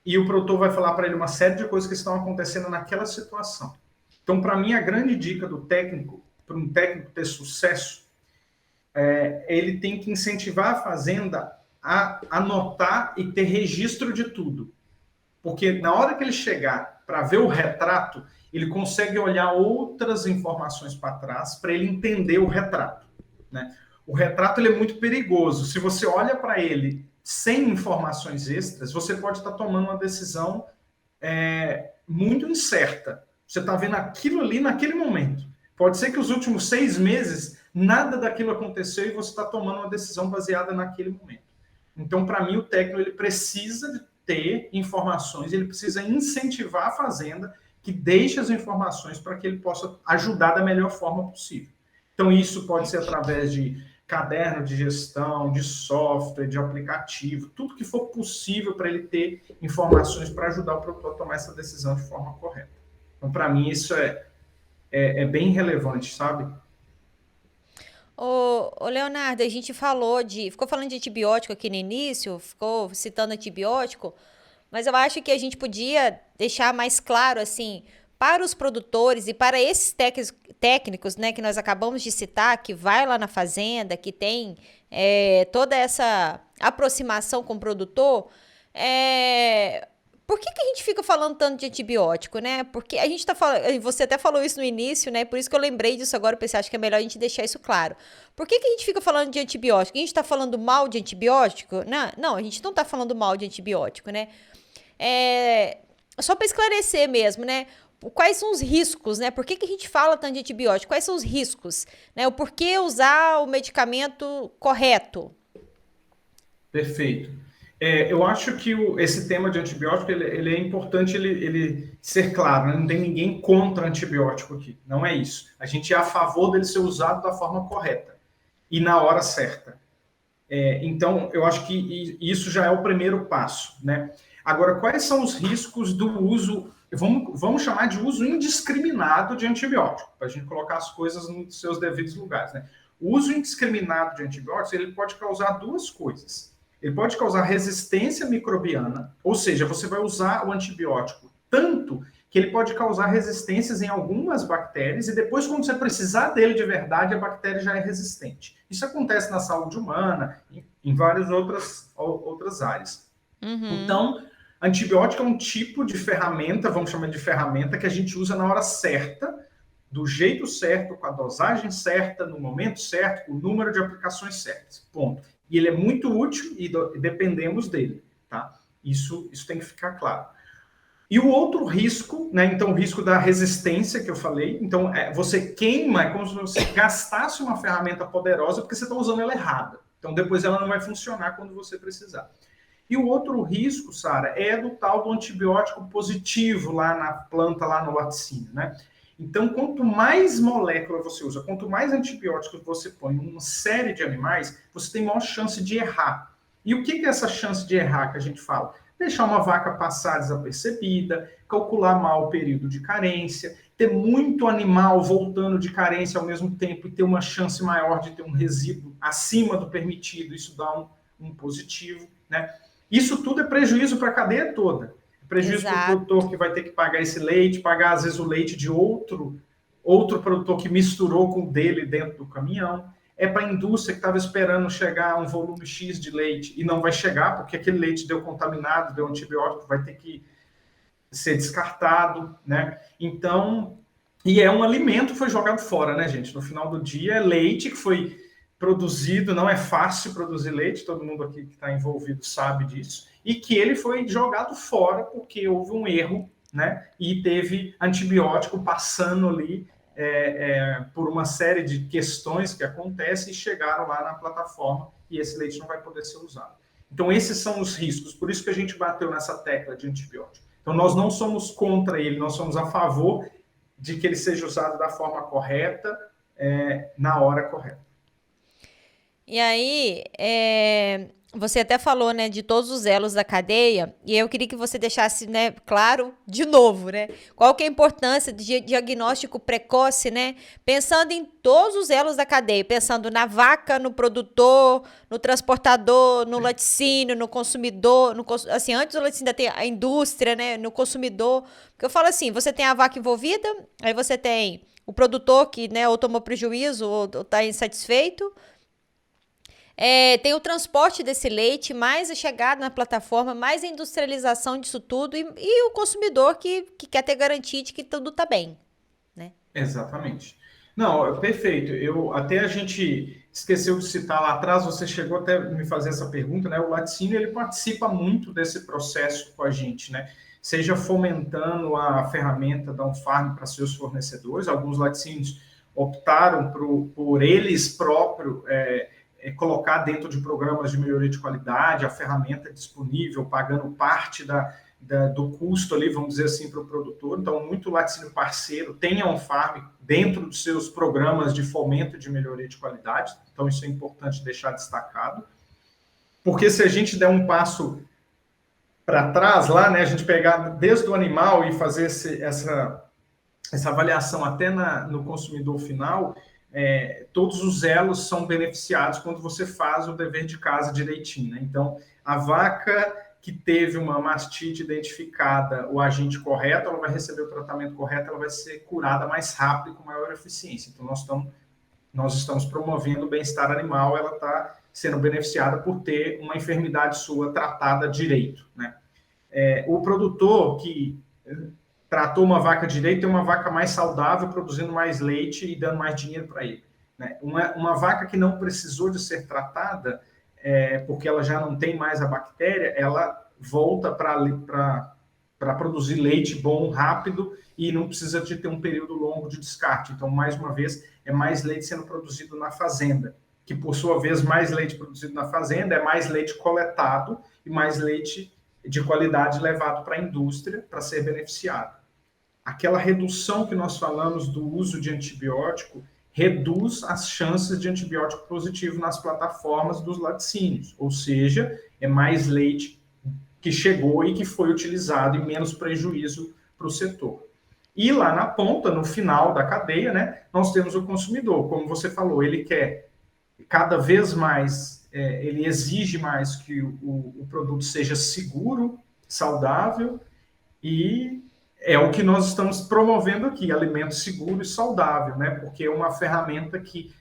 e o produtor vai falar para ele uma série de coisas que estão acontecendo naquela situação. Então, para mim, a grande dica do técnico, para um técnico ter sucesso, ele tem que incentivar a fazenda a anotar e ter registro de tudo. Porque na hora que ele chegar para ver o retrato, ele consegue olhar outras informações para trás para ele entender o retrato, né? O retrato ele é muito perigoso. Se você olha para ele sem informações extras, você pode estar tomando uma decisão muito incerta. Você está vendo aquilo ali naquele momento. Pode ser que os últimos 6 meses nada daquilo aconteceu e você está tomando uma decisão baseada naquele momento. Então, para mim, o técnico ele precisa ter informações, ele precisa incentivar a fazenda que deixe as informações para que ele possa ajudar da melhor forma possível. Então, isso pode ser através de caderno de gestão, de software, de aplicativo, tudo que for possível para ele ter informações para ajudar o produtor a tomar essa decisão de forma correta. Então, para mim, isso é bem relevante, sabe? Ô, Leonardo, a gente ficou falando de antibiótico aqui no início, ficou citando antibiótico, mas eu acho que a gente podia deixar mais claro, assim, para os produtores e para esses técnicos, né, que nós acabamos de citar, que vai lá na fazenda, que tem toda essa aproximação com o produtor, por que a gente fica falando tanto de antibiótico, né? Porque a gente tá falando, você até falou isso no início, né? Por isso que eu lembrei disso agora, eu pensei, acho que é melhor a gente deixar isso claro. Por que a gente fica falando de antibiótico? A gente tá falando mal de antibiótico? Não, a gente não tá falando mal de antibiótico, né? Só para esclarecer mesmo, né? Quais são os riscos, né? Por que a gente fala tanto de antibiótico? Quais são os riscos, né? O porquê usar o medicamento correto? Perfeito. Eu acho que esse tema de antibiótico ele é importante ele ser claro, né? Não tem ninguém contra antibiótico aqui, não é isso. A gente é a favor dele ser usado da forma correta e na hora certa. Então, eu acho que isso já é o primeiro passo, né? Agora, quais são os riscos do uso, vamos chamar de uso indiscriminado de antibiótico, para a gente colocar as coisas nos seus devidos lugares, né? O uso indiscriminado de antibióticos, ele pode causar duas coisas. Ele pode causar resistência microbiana, ou seja, você vai usar o antibiótico tanto que ele pode causar resistências em algumas bactérias e depois, quando você precisar dele de verdade, a bactéria já é resistente. Isso acontece na saúde humana, em várias outras áreas. Uhum. Então, antibiótico é um tipo de ferramenta, vamos chamar de ferramenta, que a gente usa na hora certa, do jeito certo, com a dosagem certa, no momento certo, com o número de aplicações certas. Ponto. E ele é muito útil e dependemos dele, tá? Isso tem que ficar claro. E o outro risco, né? Então, o risco da resistência que eu falei. Então, você queima, é como se você gastasse uma ferramenta poderosa porque você está usando ela errada. Então, depois ela não vai funcionar quando você precisar. E o outro risco, Sara, é do tal do antibiótico positivo lá na planta, lá no laticínio, né? Então, quanto mais molécula você usa, quanto mais antibióticos você põe em uma série de animais, você tem maior chance de errar. E o que é essa chance de errar que a gente fala? Deixar uma vaca passar desapercebida, calcular mal o período de carência, ter muito animal voltando de carência ao mesmo tempo e ter uma chance maior de ter um resíduo acima do permitido, isso dá um positivo, né? Isso tudo é prejuízo para a cadeia toda. Prejuízo para o produtor que vai ter que pagar esse leite, pagar às vezes o leite de outro produtor que misturou com o dele dentro do caminhão. É para a indústria que estava esperando chegar um volume X de leite e não vai chegar porque aquele leite deu contaminado, deu antibiótico, vai ter que ser descartado, né? Então, e é um alimento que foi jogado fora, né, gente? No final do dia, é leite que foi produzido, não é fácil produzir leite, todo mundo aqui que está envolvido sabe disso, e que ele foi jogado fora porque houve um erro, né? E teve antibiótico passando ali por uma série de questões que acontecem e chegaram lá na plataforma e esse leite não vai poder ser usado. Então, esses são os riscos, por isso que a gente bateu nessa tecla de antibiótico. Então, nós não somos contra ele, nós somos a favor de que ele seja usado da forma correta, na hora correta. E aí, você até falou, né, de todos os elos da cadeia, e eu queria que você deixasse, né, claro, de novo, né, qual que é a importância de diagnóstico precoce, né, pensando em todos os elos da cadeia, pensando na vaca, no produtor, no transportador, no laticínio, no consumidor, assim, antes do laticínio ainda tem a indústria, né, no consumidor, porque eu falo assim, você tem a vaca envolvida, aí você tem o produtor que, né, ou tomou prejuízo ou está insatisfeito, tem o transporte desse leite, mais a chegada na plataforma, mais a industrialização disso tudo e o consumidor que quer ter garantia de que tudo está bem, né? Exatamente. Não, perfeito. Até a gente esqueceu de citar lá atrás, você chegou até me fazer essa pergunta, né? O laticínio ele participa muito desse processo com a gente, né? Seja fomentando a ferramenta da Unfarm para seus fornecedores, alguns laticínios optaram por eles próprios colocar dentro de programas de melhoria de qualidade, a ferramenta disponível, pagando parte do custo ali, vamos dizer assim, para o produtor. Então, muito laticínio parceiro tem a Unfarm dentro dos seus programas de fomento de melhoria de qualidade. Então, isso é importante deixar destacado. Porque se a gente der um passo para trás lá, né, a gente pegar desde o animal e fazer essa avaliação até no consumidor final, todos os elos são beneficiados quando você faz o dever de casa direitinho, né? Então, a vaca que teve uma mastite identificada, o agente correto, ela vai receber o tratamento correto, ela vai ser curada mais rápido e com maior eficiência. Então, nós estamos promovendo o bem-estar animal, ela está sendo beneficiada por ter uma enfermidade sua tratada direito, né? O produtor que tratou uma vaca direito é uma vaca mais saudável, produzindo mais leite e dando mais dinheiro para ele, né? Uma vaca que não precisou de ser tratada, porque ela já não tem mais a bactéria, ela volta para produzir leite bom, rápido, e não precisa de ter um período longo de descarte. Então, mais uma vez, é mais leite sendo produzido na fazenda, que, por sua vez, mais leite produzido na fazenda é mais leite coletado e mais leite de qualidade levado para a indústria para ser beneficiado. Aquela redução que nós falamos do uso de antibiótico reduz as chances de antibiótico positivo nas plataformas dos laticínios, ou seja, é mais leite que chegou e que foi utilizado e menos prejuízo para o setor. E lá na ponta, no final da cadeia, né, nós temos o consumidor. Como você falou, ele quer cada vez mais, ele exige mais que o produto seja seguro, saudável, e é o que nós estamos promovendo aqui, alimento seguro e saudável, né? Porque é uma ferramenta que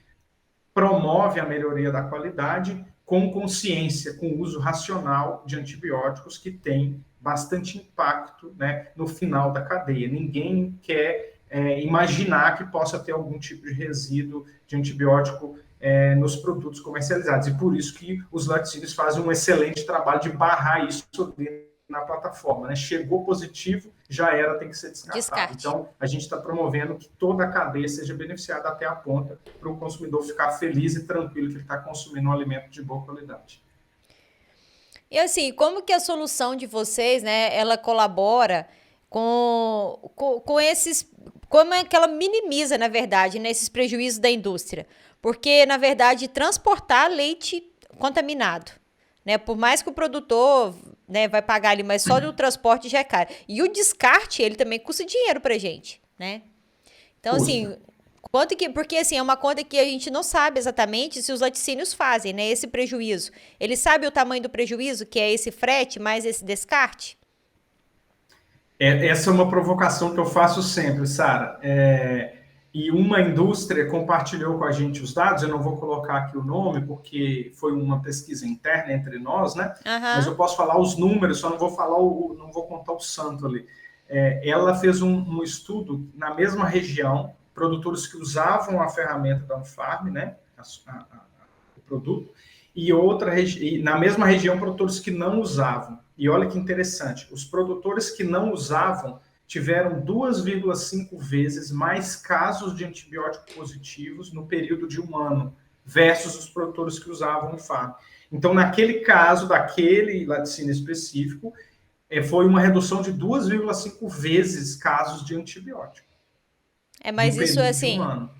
promove a melhoria da qualidade com consciência, com o uso racional de antibióticos que tem bastante impacto, né, no final da cadeia. Ninguém quer imaginar que possa ter algum tipo de resíduo de antibiótico nos produtos comercializados. E por isso que os laticínios fazem um excelente trabalho de barrar isso na plataforma, né? Chegou positivo, já era, tem que ser descartado. Descarte. Então, a gente está promovendo que toda a cadeia seja beneficiada até a ponta, para o consumidor ficar feliz e tranquilo que ele está consumindo um alimento de boa qualidade. E assim, como que a solução de vocês, né, ela colabora com esses, como é que ela minimiza, na verdade, né, esses prejuízos da indústria? Porque, na verdade, transportar leite contaminado, né, por mais que o produtor, né, vai pagar ali, mas só do transporte já é caro. E o descarte, ele também custa dinheiro pra gente, né? Então, assim, Custa. porque assim, é uma conta que a gente não sabe exatamente se os laticínios fazem, né? Esse prejuízo. Ele sabe o tamanho do prejuízo, que é esse frete mais esse descarte? Essa é uma provocação que eu faço sempre, Sara. E uma indústria compartilhou com a gente os dados, eu não vou colocar aqui o nome, porque foi uma pesquisa interna entre nós, né? Mas eu Aham. posso falar os números, só não vou falar não vou contar o santo ali. Ela fez um estudo na mesma região, produtores que usavam a ferramenta da Unfarm, né? O produto, e na mesma região, produtores que não usavam. E olha que interessante, os produtores que não usavam tiveram 2,5 vezes mais casos de antibiótico positivos no período de um ano, versus os produtores que usavam o farm. Então, naquele caso, daquele laticínio específico, foi uma redução de 2,5 vezes casos de antibiótico, Mas no isso é período de um assim, ano.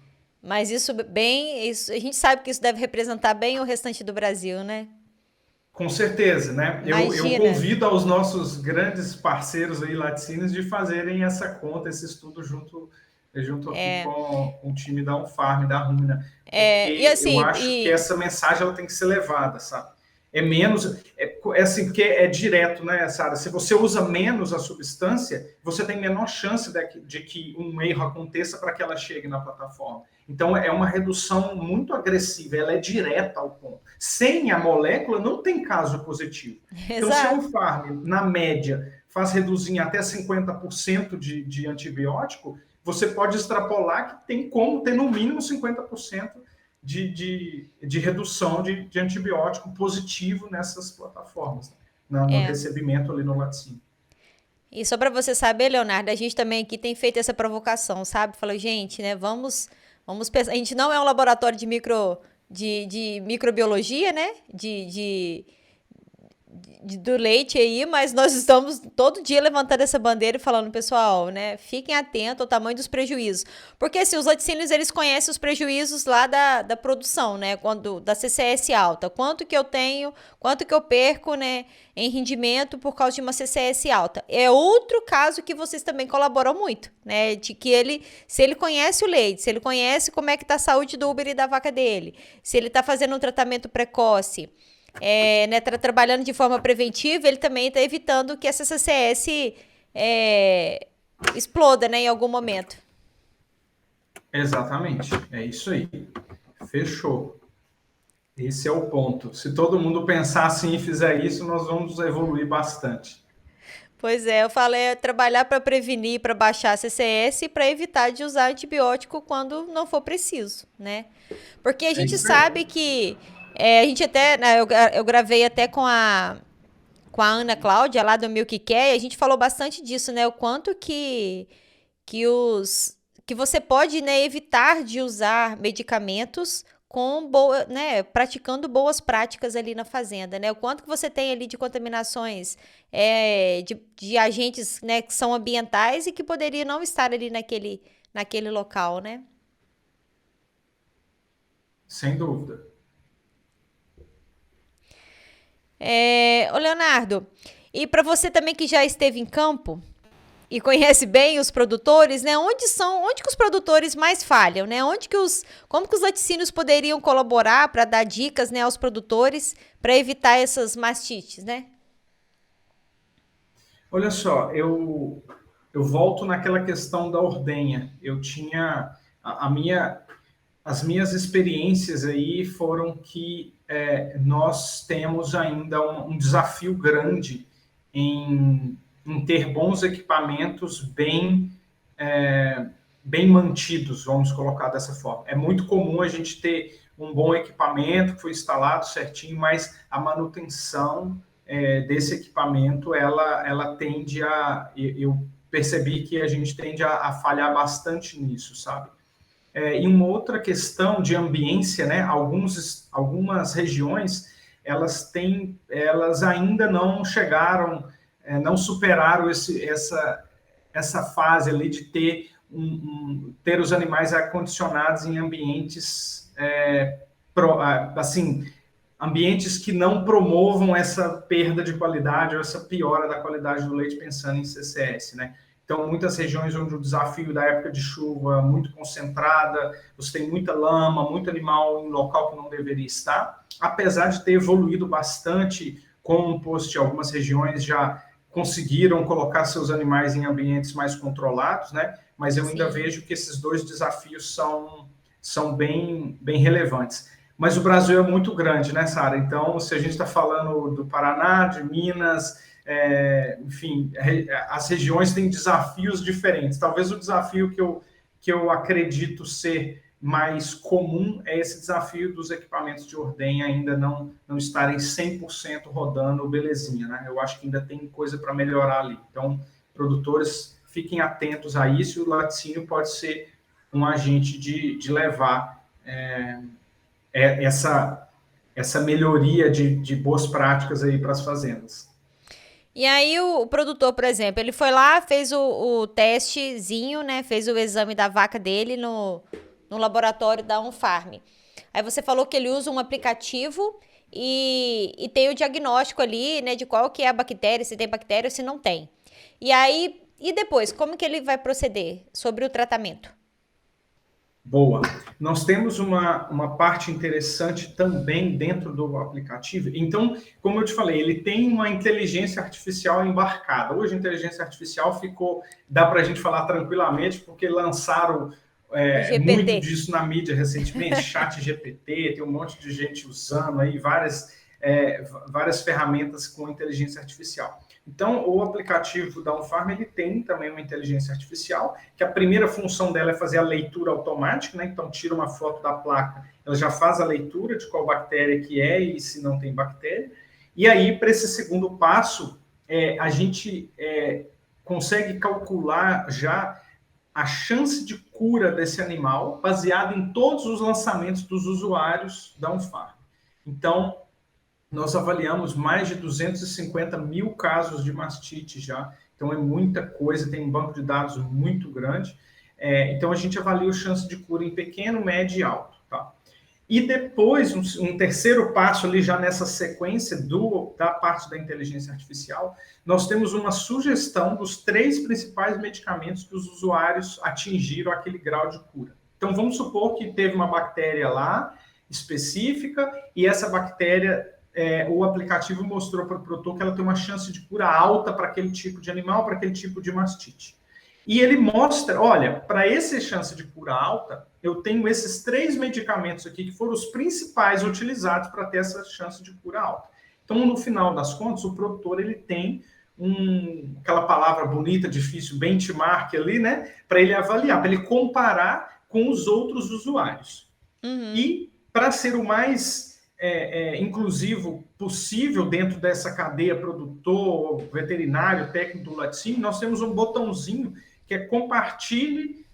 mas isso bem, isso, a gente sabe que isso deve representar bem o restante do Brasil, né? Com certeza, né? Eu Imagina. convido aos nossos grandes parceiros aí, laticínios, de fazerem essa conta, esse estudo junto aqui com o time da Unfarm, da Rumina, E porque eu assim, acho que essa mensagem ela tem que ser levada, sabe? É menos, é assim, porque é direto, né, Sara? Se você usa menos a substância, você tem menor chance de que um erro aconteça para que ela chegue na plataforma. Então, é uma redução muito agressiva, ela é direta ao ponto. Sem a molécula, não tem caso positivo. Então, se exato. um farm, na média, faz reduzir em até 50% de antibiótico, você pode extrapolar que tem como ter no mínimo 50% de redução de antibiótico positivo nessas plataformas, né? No É. recebimento ali no laticínio. E só para você saber, Leonardo, a gente também aqui tem feito essa provocação, sabe? Falou, gente, né, vamos pensar. A gente não é um laboratório de microbiologia, né? Do leite aí, mas nós estamos todo dia levantando essa bandeira e falando, pessoal, né, fiquem atentos ao tamanho dos prejuízos. Porque assim, os laticínios, eles conhecem os prejuízos lá da produção, né, da CCS alta. Quanto que eu tenho, quanto que eu perco, né, em rendimento por causa de uma CCS alta. É outro caso que vocês também colaboram muito, né, de que se ele conhece o leite, se ele conhece como é que tá a saúde do Uber e da vaca dele, se ele tá fazendo um tratamento precoce, né, trabalhando de forma preventiva, ele também está evitando que essa CCS exploda, né, em algum momento. Exatamente, é isso aí. Fechou. Esse é o ponto. Se todo mundo pensar assim e fizer isso, nós vamos evoluir bastante. Pois é, eu falei trabalhar para prevenir, para baixar a CCS e para evitar de usar antibiótico quando não for preciso, né? Porque a É gente isso aí. sabe que a gente até, né, eu gravei até com a Ana Cláudia lá do Milk Care, e a gente falou bastante disso, né? O quanto que os que você pode, né, evitar de usar medicamentos né, praticando boas práticas ali na fazenda, né? O quanto que você tem ali de contaminações de agentes, né, que são ambientais e que poderiam não estar ali naquele local, né? Sem dúvida. Ô Leonardo, e para você também que já esteve em campo, e conhece bem os produtores, né? Onde que os produtores mais falham, né? Como que os laticínios poderiam colaborar para dar dicas, né, aos produtores para evitar essas mastites, né? Olha só, eu volto naquela questão da ordenha. Eu tinha a minha as minhas experiências aí foram que nós temos ainda um desafio grande em ter bons equipamentos bem mantidos, vamos colocar dessa forma. É muito comum a gente ter um bom equipamento que foi instalado certinho, mas a manutenção desse equipamento, ela tende eu percebi que a gente tende a falhar bastante nisso, sabe? E uma outra questão de ambiência, né? Algumas regiões elas ainda não chegaram, não superaram essa fase ali de ter os animais acondicionados em ambientes assim, ambientes que não promovam essa perda de qualidade ou essa piora da qualidade do leite, pensando em CCS, né? Então, muitas regiões onde o desafio da época de chuva é muito concentrada, você tem muita lama, muito animal em local que não deveria estar, apesar de ter evoluído bastante com o post, algumas regiões já conseguiram colocar seus animais em ambientes mais controlados, né? Mas eu ainda Sim. vejo que esses dois desafios são bem relevantes. Mas o Brasil é muito grande, né, Sara? Então, se a gente está falando do Paraná, de Minas, enfim, as regiões têm desafios diferentes. Talvez o desafio que eu acredito ser mais comum é esse desafio dos equipamentos de ordenha ainda não estarem 100% rodando belezinha, né? Eu acho que ainda tem coisa para melhorar ali. Então, produtores, fiquem atentos a isso, e o laticínio pode ser um agente de levar essa melhoria de boas práticas aí para as fazendas. E aí o produtor, por exemplo, ele foi lá, fez o testezinho, né? Fez o exame da vaca dele no laboratório da Unfarm. Aí você falou que ele usa um aplicativo e tem o diagnóstico ali, né, de qual que é a bactéria, se tem bactéria ou se não tem. E aí, e depois, como que ele vai proceder sobre o tratamento? Boa. Nós temos uma parte interessante também dentro do aplicativo. Então, como eu te falei, ele tem uma inteligência artificial embarcada. Hoje, a inteligência artificial dá para a gente falar tranquilamente, porque lançaram O muito GPT. disso na mídia recentemente, chat GPT, tem um monte de gente usando aí várias ferramentas com inteligência artificial. Então, o aplicativo da Unfarm, ele tem também uma inteligência artificial, que a primeira função dela é fazer a leitura automática, né? Então, tira uma foto da placa, ela já faz a leitura de qual bactéria que é e se não tem bactéria. E aí, para esse segundo passo, a gente consegue calcular já a chance de cura desse animal, baseado em todos os lançamentos dos usuários da Unfarm. Então, nós avaliamos mais de 250 mil casos de mastite já, então é muita coisa, tem um banco de dados muito grande. Então a gente avalia a chance de cura em pequeno, médio e alto. Tá? E depois, um terceiro passo ali, já nessa sequência da parte da inteligência artificial, nós temos uma sugestão dos 3 principais medicamentos que os usuários atingiram aquele grau de cura. Então vamos supor que teve uma bactéria lá, específica, e essa bactéria o aplicativo mostrou para o produtor que ela tem uma chance de cura alta para aquele tipo de animal, para aquele tipo de mastite. E ele mostra, olha, para essa chance de cura alta, eu tenho esses 3 medicamentos aqui que foram os principais utilizados para ter essa chance de cura alta. Então, no final das contas, o produtor ele tem aquela palavra bonita, difícil, benchmark ali, né? Para ele avaliar, para ele comparar com os outros usuários. Uhum. E para ser o mais inclusivo possível dentro dessa cadeia produtor, veterinário, técnico do laticínio, nós temos um botãozinho que é compartilhe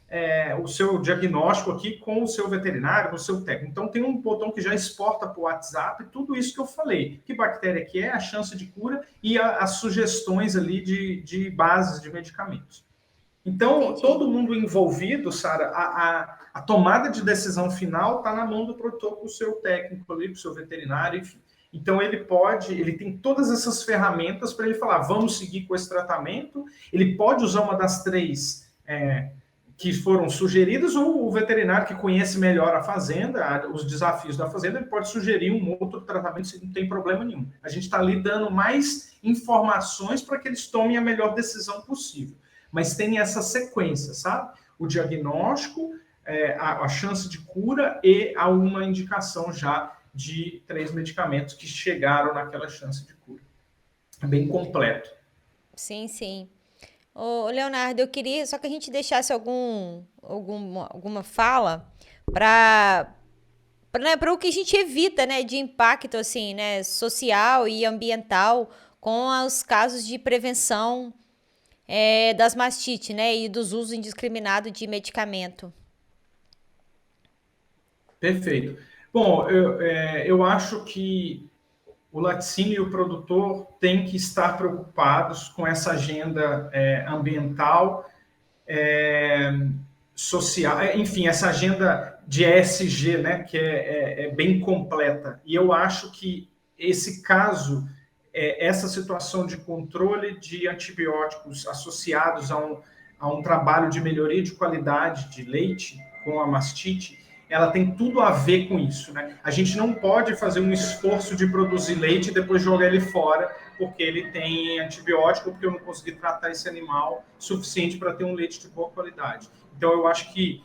o seu diagnóstico aqui com o seu veterinário, com o seu técnico. Então, tem um botão que já exporta para o WhatsApp tudo isso que eu falei. Que bactéria que é, a chance de cura e as sugestões ali de bases de medicamentos. Então, Entendi. todo mundo envolvido, Sara, a tomada de decisão final está na mão do produtor, com o seu técnico ali, com o seu veterinário, enfim. Então, ele tem todas essas ferramentas para ele falar, vamos seguir com esse tratamento. Ele pode usar uma das 3 que foram sugeridas, ou o veterinário que conhece melhor a fazenda, os desafios da fazenda, ele pode sugerir um outro tratamento, não tem problema nenhum. A gente está ali dando mais informações para que eles tomem a melhor decisão possível. Mas tem essa sequência, sabe? O diagnóstico, a chance de cura e a uma indicação já de 3 medicamentos que chegaram naquela chance de cura. É bem completo. Sim, sim. Ô, Leonardo, eu queria só que a gente deixasse alguma fala para o que a gente evita, né, de impacto assim, né, social e ambiental com os casos de prevenção das mastite, né, e dos usos indiscriminados de medicamento. Perfeito. Bom, eu acho que o laticínio e o produtor têm que estar preocupados com essa agenda ambiental, social, enfim, essa agenda de ESG, né, que é bem completa. E eu acho que esse caso, essa situação de controle de antibióticos associados a um trabalho de melhoria de qualidade de leite com a mastite, ela tem tudo a ver com isso, né? A gente não pode fazer um esforço de produzir leite e depois jogar ele fora porque ele tem antibiótico, porque eu não consegui tratar esse animal suficiente para ter um leite de boa qualidade. Então, eu acho que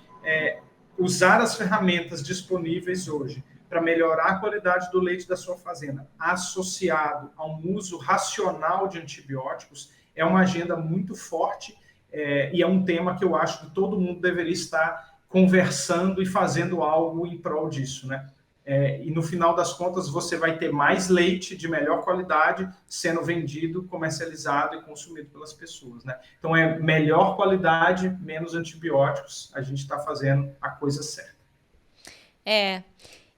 usar as ferramentas disponíveis hoje para melhorar a qualidade do leite da sua fazenda, associado a um uso racional de antibióticos, é uma agenda muito forte e é um tema que eu acho que todo mundo deveria estar conversando e fazendo algo em prol disso, né? E no final das contas você vai ter mais leite de melhor qualidade sendo vendido, comercializado e consumido pelas pessoas, né? Então é melhor qualidade, menos antibióticos, a gente está fazendo a coisa certa.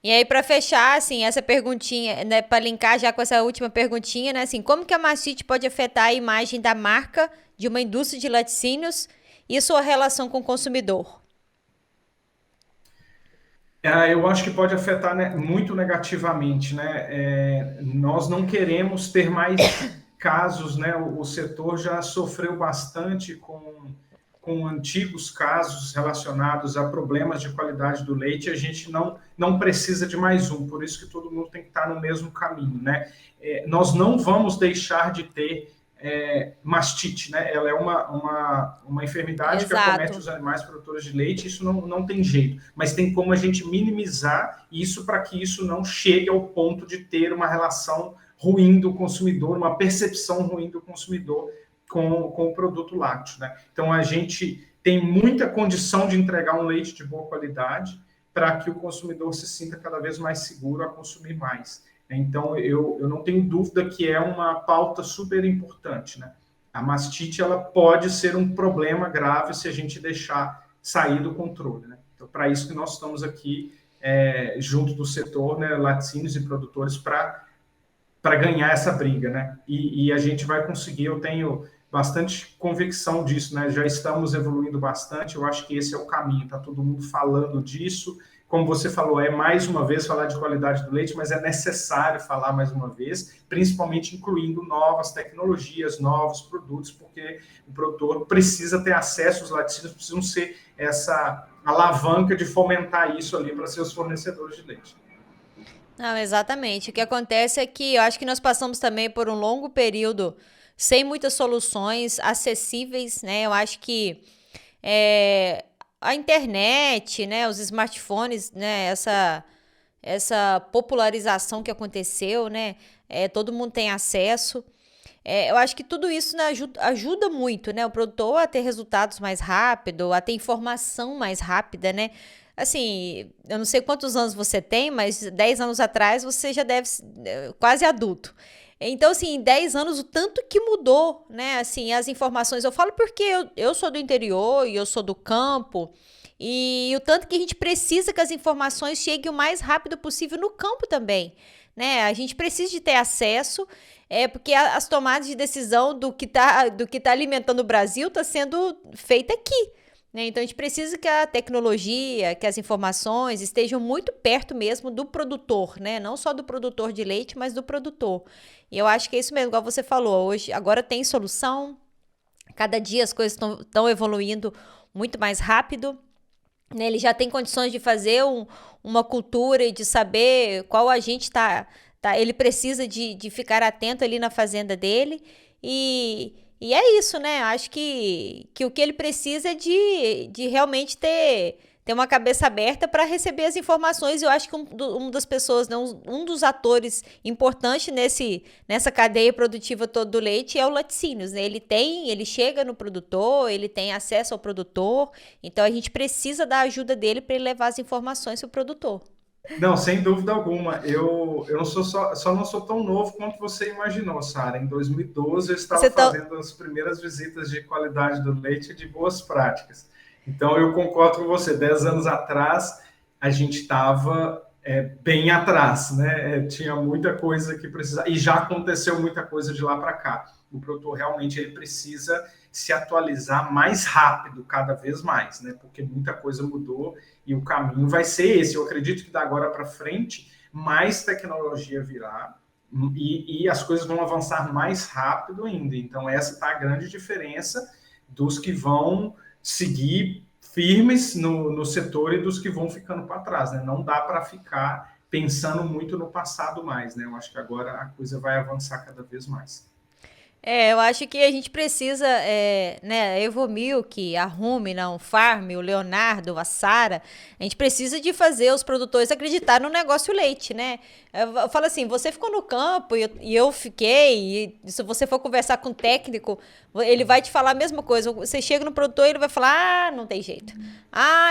E aí, para fechar, assim, essa perguntinha, né, para linkar já com essa última perguntinha, né, assim, como que a mastite pode afetar a imagem da marca de uma indústria de laticínios e sua relação com o consumidor? Eu acho que pode afetar, né, muito negativamente, né? Nós não queremos ter mais casos, né? O setor já sofreu bastante com antigos casos relacionados a problemas de qualidade do leite. A gente não precisa de mais um, por isso que todo mundo tem que estar no mesmo caminho, né? Nós não vamos deixar de ter mastite, né? Ela é uma enfermidade que acomete Exato. os animais produtores de leite, isso não tem jeito, mas tem como a gente minimizar isso para que isso não chegue ao ponto de ter uma relação ruim do consumidor, uma percepção ruim do consumidor com o produto lácteo, né? Então a gente tem muita condição de entregar um leite de boa qualidade para que o consumidor se sinta cada vez mais seguro a consumir mais. Então, eu não tenho dúvida que é uma pauta super importante, né? A mastite, ela pode ser um problema grave se a gente deixar sair do controle, né? Então, para isso que nós estamos aqui, junto do setor, né, laticínios e produtores, para ganhar essa briga, né? E a gente vai conseguir, eu tenho bastante convicção disso, né? Já estamos evoluindo bastante, eu acho que esse é o caminho, tá todo mundo falando disso. Como você falou, é mais uma vez falar de qualidade do leite, mas é necessário falar mais uma vez, principalmente incluindo novas tecnologias, novos produtos, porque o produtor precisa ter acesso, os laticínios precisam ser essa alavanca de fomentar isso ali para seus fornecedores de leite. Não, exatamente. O que acontece é que eu acho que nós passamos também por um longo período sem muitas soluções acessíveis, né? Eu acho que a internet, né, os smartphones, né, essa popularização que aconteceu, né, todo mundo tem acesso. Eu acho que tudo isso, né, ajuda muito, né, o produtor a ter resultados mais rápido, a ter informação mais rápida, né? Assim, eu não sei quantos anos você tem, mas 10 anos atrás você já deve ser quase adulto. Então, assim, em 10 anos, o tanto que mudou, né? Assim, as informações. Eu falo porque eu sou do interior e eu sou do campo. E o tanto que a gente precisa que as informações cheguem o mais rápido possível no campo também, né? A gente precisa de ter acesso, porque as tomadas de decisão do que tá alimentando o Brasil está sendo feita aqui, né? Então a gente precisa que a tecnologia, que as informações estejam muito perto mesmo do produtor, né? Não só do produtor de leite, mas do produtor. E eu acho que é isso mesmo, igual você falou. Hoje, agora tem solução. Cada dia as coisas estão evoluindo muito mais rápido, né? Ele já tem condições de fazer uma cultura e de saber qual agente ele precisa de ficar atento ali na fazenda dele. E é isso, né? Acho que o que ele precisa é de realmente ter uma cabeça aberta para receber as informações. Eu acho que uma das pessoas, né, um dos atores importantes nessa cadeia produtiva toda do leite é o laticínios, né? Ele chega no produtor, ele tem acesso ao produtor, então a gente precisa da ajuda dele para ele levar as informações para o produtor. Não, sem dúvida alguma. Eu não sou só não sou tão novo quanto você imaginou, Sara. Em 2012, eu estava Você tá. fazendo as primeiras visitas de qualidade do leite e de boas práticas. Então, eu concordo com você. 10 anos atrás, a gente estava bem atrás, né? Tinha muita coisa que precisava. E já aconteceu muita coisa de lá para cá. O produtor realmente ele precisa se atualizar mais rápido, cada vez mais, né? Porque muita coisa mudou e o caminho vai ser esse. Eu acredito que da agora para frente mais tecnologia virá e as coisas vão avançar mais rápido ainda. Então essa está a grande diferença dos que vão seguir firmes no setor e dos que vão ficando para trás, né? Não dá para ficar pensando muito no passado mais, né? Eu acho que agora a coisa vai avançar cada vez mais. Eu acho que a gente precisa, né, a Evomilk, a Rumen, a Farm, o Leonardo, a Sara, a gente precisa de fazer os produtores acreditar no negócio leite, né? Eu falo assim, você ficou no campo e eu fiquei, e se você for conversar com o técnico, ele vai te falar a mesma coisa. Você chega no produtor e ele vai falar, não tem jeito.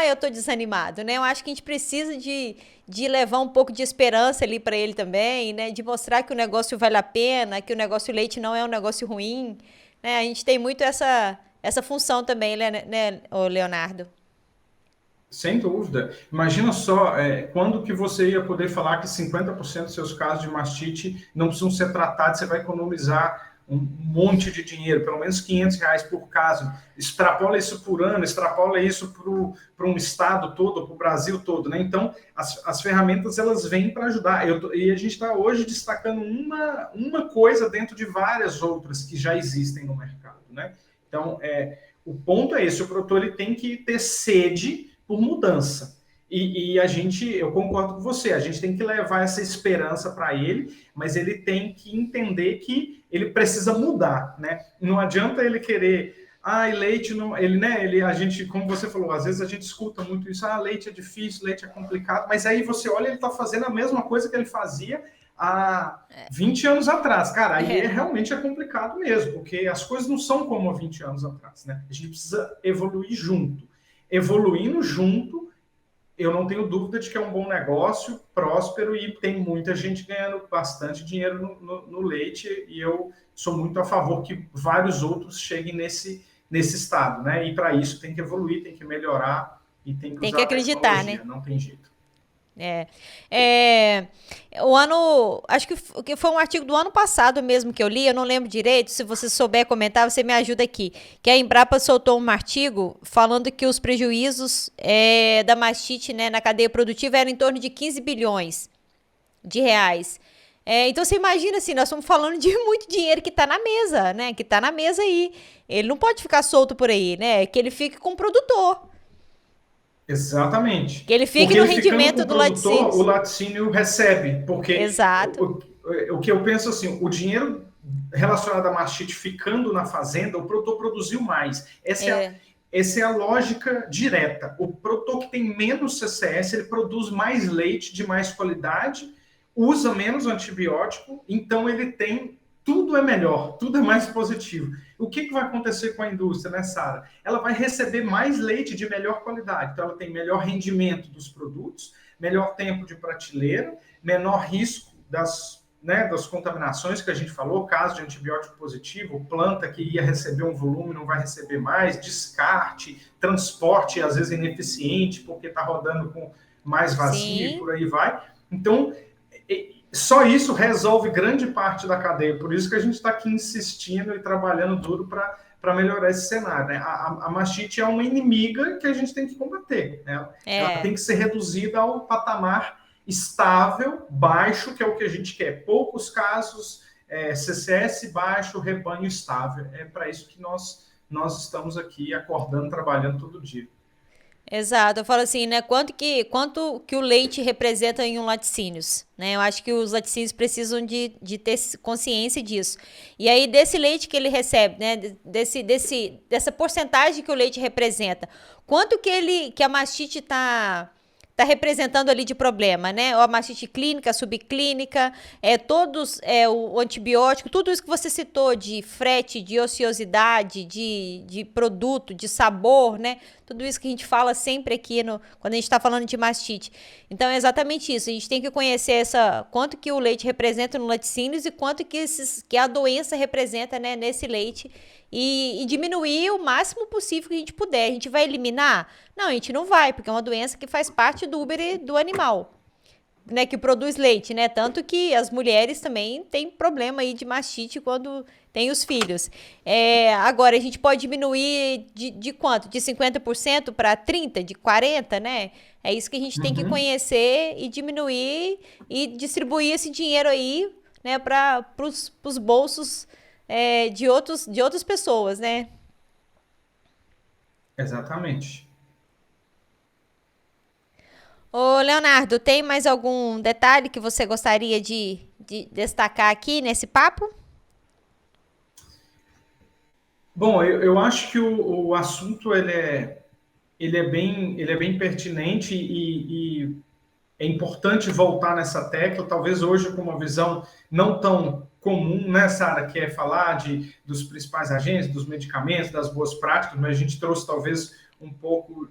Eu tô desanimado, né? Eu acho que a gente precisa de levar um pouco de esperança ali para ele também, né? De mostrar que o negócio vale a pena, que o negócio leite não é um negócio ruim, né? A gente tem muito essa função também, né, ô Leonardo? Sem dúvida. Imagina só, quando que você ia poder falar que 50% dos seus casos de mastite não precisam ser tratados, você vai economizar um monte de dinheiro, pelo menos R$ 500 por caso, extrapola isso por ano, extrapola isso para um estado todo, para o Brasil todo, né? Então, as ferramentas, elas vêm para ajudar. E a gente está hoje destacando uma coisa dentro de várias outras que já existem no mercado, né? Então, o ponto é esse, o produtor ele tem que ter sede por mudança. E eu concordo com você, a gente tem que levar essa esperança para ele, mas ele tem que entender que ele precisa mudar, né? Não adianta ele querer, leite não, a gente, como você falou, às vezes a gente escuta muito isso, leite é difícil, leite é complicado, mas aí você olha, ele está fazendo a mesma coisa que ele fazia há 20 anos atrás, cara, aí realmente é complicado mesmo, porque as coisas não são como há 20 anos atrás, né? A gente precisa evoluir junto. Evoluindo junto, eu não tenho dúvida de que é um bom negócio, próspero, e tem muita gente ganhando bastante dinheiro no leite, e eu sou muito a favor que vários outros cheguem nesse estado, né? E para isso tem que evoluir, tem que melhorar e tem que usar a tecnologia, né? Não tem jeito. Acho que foi um artigo do ano passado mesmo que eu li, eu não lembro direito, se você souber comentar, você me ajuda aqui, que a Embrapa soltou um artigo falando que os prejuízos da mastite, né, na cadeia produtiva eram em torno de 15 bilhões de reais. Então você imagina assim, nós estamos falando de muito dinheiro que está na mesa, né, que está na mesa aí, ele não pode ficar solto por aí, né, que ele fique com o produtor. Exatamente. Que ele fique no rendimento do laticínio. O laticínio recebe, porque exato. O que eu penso assim, o dinheiro relacionado à mastite ficando na fazenda, o produtor produziu mais. Essa é a lógica direta. O produtor que tem menos CCS, ele produz mais leite de mais qualidade, usa menos antibiótico, então ele tem... Tudo é melhor, tudo é mais positivo. O que vai acontecer com a indústria, né, Sara? Ela vai receber mais leite de melhor qualidade. Então, ela tem melhor rendimento dos produtos, melhor tempo de prateleira, menor risco das contaminações que a gente falou, caso de antibiótico positivo, planta que ia receber um volume não vai receber mais, descarte, transporte, às vezes ineficiente, porque está rodando com mais vazio e por aí vai. Então, só isso resolve grande parte da cadeia, por isso que a gente está aqui insistindo e trabalhando duro para melhorar esse cenário. Né? A mastite é uma inimiga que a gente tem que combater. Né? Ela tem que ser reduzida ao patamar estável, baixo, que é o que a gente quer. Poucos casos, CCS baixo, rebanho estável. É para isso que nós estamos aqui acordando, trabalhando todo dia. Exato, eu falo assim, né? Quanto que o leite representa em um laticínios, né? Eu acho que os laticínios precisam de ter consciência disso. E aí, desse leite que ele recebe, né? Dessa porcentagem que o leite representa, quanto que a mastite está representando ali de problema, né? A mastite clínica, subclínica, o antibiótico, tudo isso que você citou de frete, de ociosidade, de produto, de sabor, né? Tudo isso que a gente fala sempre aqui quando a gente está falando de mastite. Então é exatamente isso. A gente tem que conhecer quanto que o leite representa no laticínios e quanto que a doença representa, né, nesse leite. E diminuir o máximo possível que a gente puder. A gente vai eliminar? Não, a gente não vai, porque é uma doença que faz parte do úbere do animal, né, que produz leite, né? Tanto que as mulheres também têm problema aí de mastite quando tem os filhos. Agora, a gente pode diminuir de quanto? De 50% para 30%, de 40%, né? É isso que a gente tem que conhecer e diminuir e distribuir esse dinheiro aí, né, para os bolsos de outras pessoas, né? Exatamente. Ô, Leonardo, tem mais algum detalhe que você gostaria de destacar aqui nesse papo? Bom, eu acho que o assunto ele é bem pertinente e é importante voltar nessa tecla, talvez hoje com uma visão não tão comum, né, Sara, que é falar dos principais agentes, dos medicamentos, das boas práticas, mas a gente trouxe talvez um pouco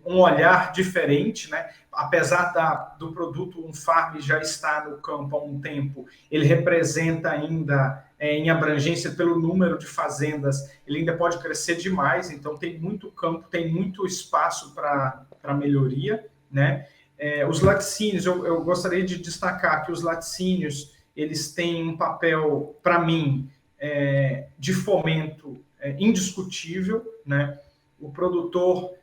um olhar diferente, né? Apesar do produto, um farm já está no campo há um tempo, ele representa ainda, em abrangência pelo número de fazendas, ele ainda pode crescer demais, então tem muito campo, tem muito espaço para melhoria, né? Os laticínios, eu gostaria de destacar que os laticínios, eles têm um papel, para mim, de fomento indiscutível, né? O produtor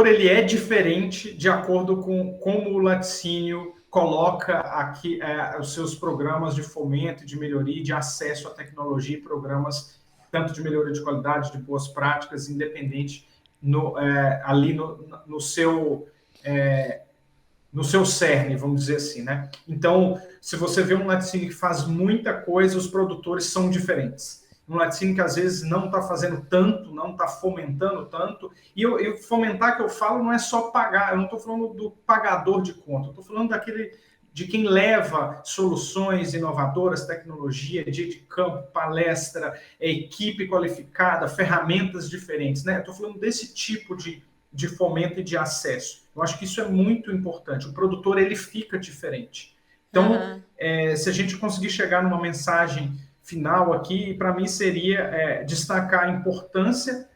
ele é diferente de acordo com como o laticínio coloca aqui os seus programas de fomento, de melhoria, de acesso à tecnologia e programas tanto de melhoria de qualidade, de boas práticas, independente ali no seu cerne, vamos dizer assim, né? Então, se você vê um laticínio que faz muita coisa, os produtores são diferentes. Um laticínio que às vezes não está fazendo tanto, não está fomentando tanto. E fomentar que eu falo não é só pagar, eu não estou falando do pagador de conta, eu estou falando de quem leva soluções inovadoras, tecnologia, dia de campo, palestra, equipe qualificada, ferramentas diferentes, né? Estou falando desse tipo de fomento e de acesso. Eu acho que isso é muito importante. O produtor, ele fica diferente. Então, se a gente conseguir chegar numa mensagem final aqui, para mim seria destacar a importância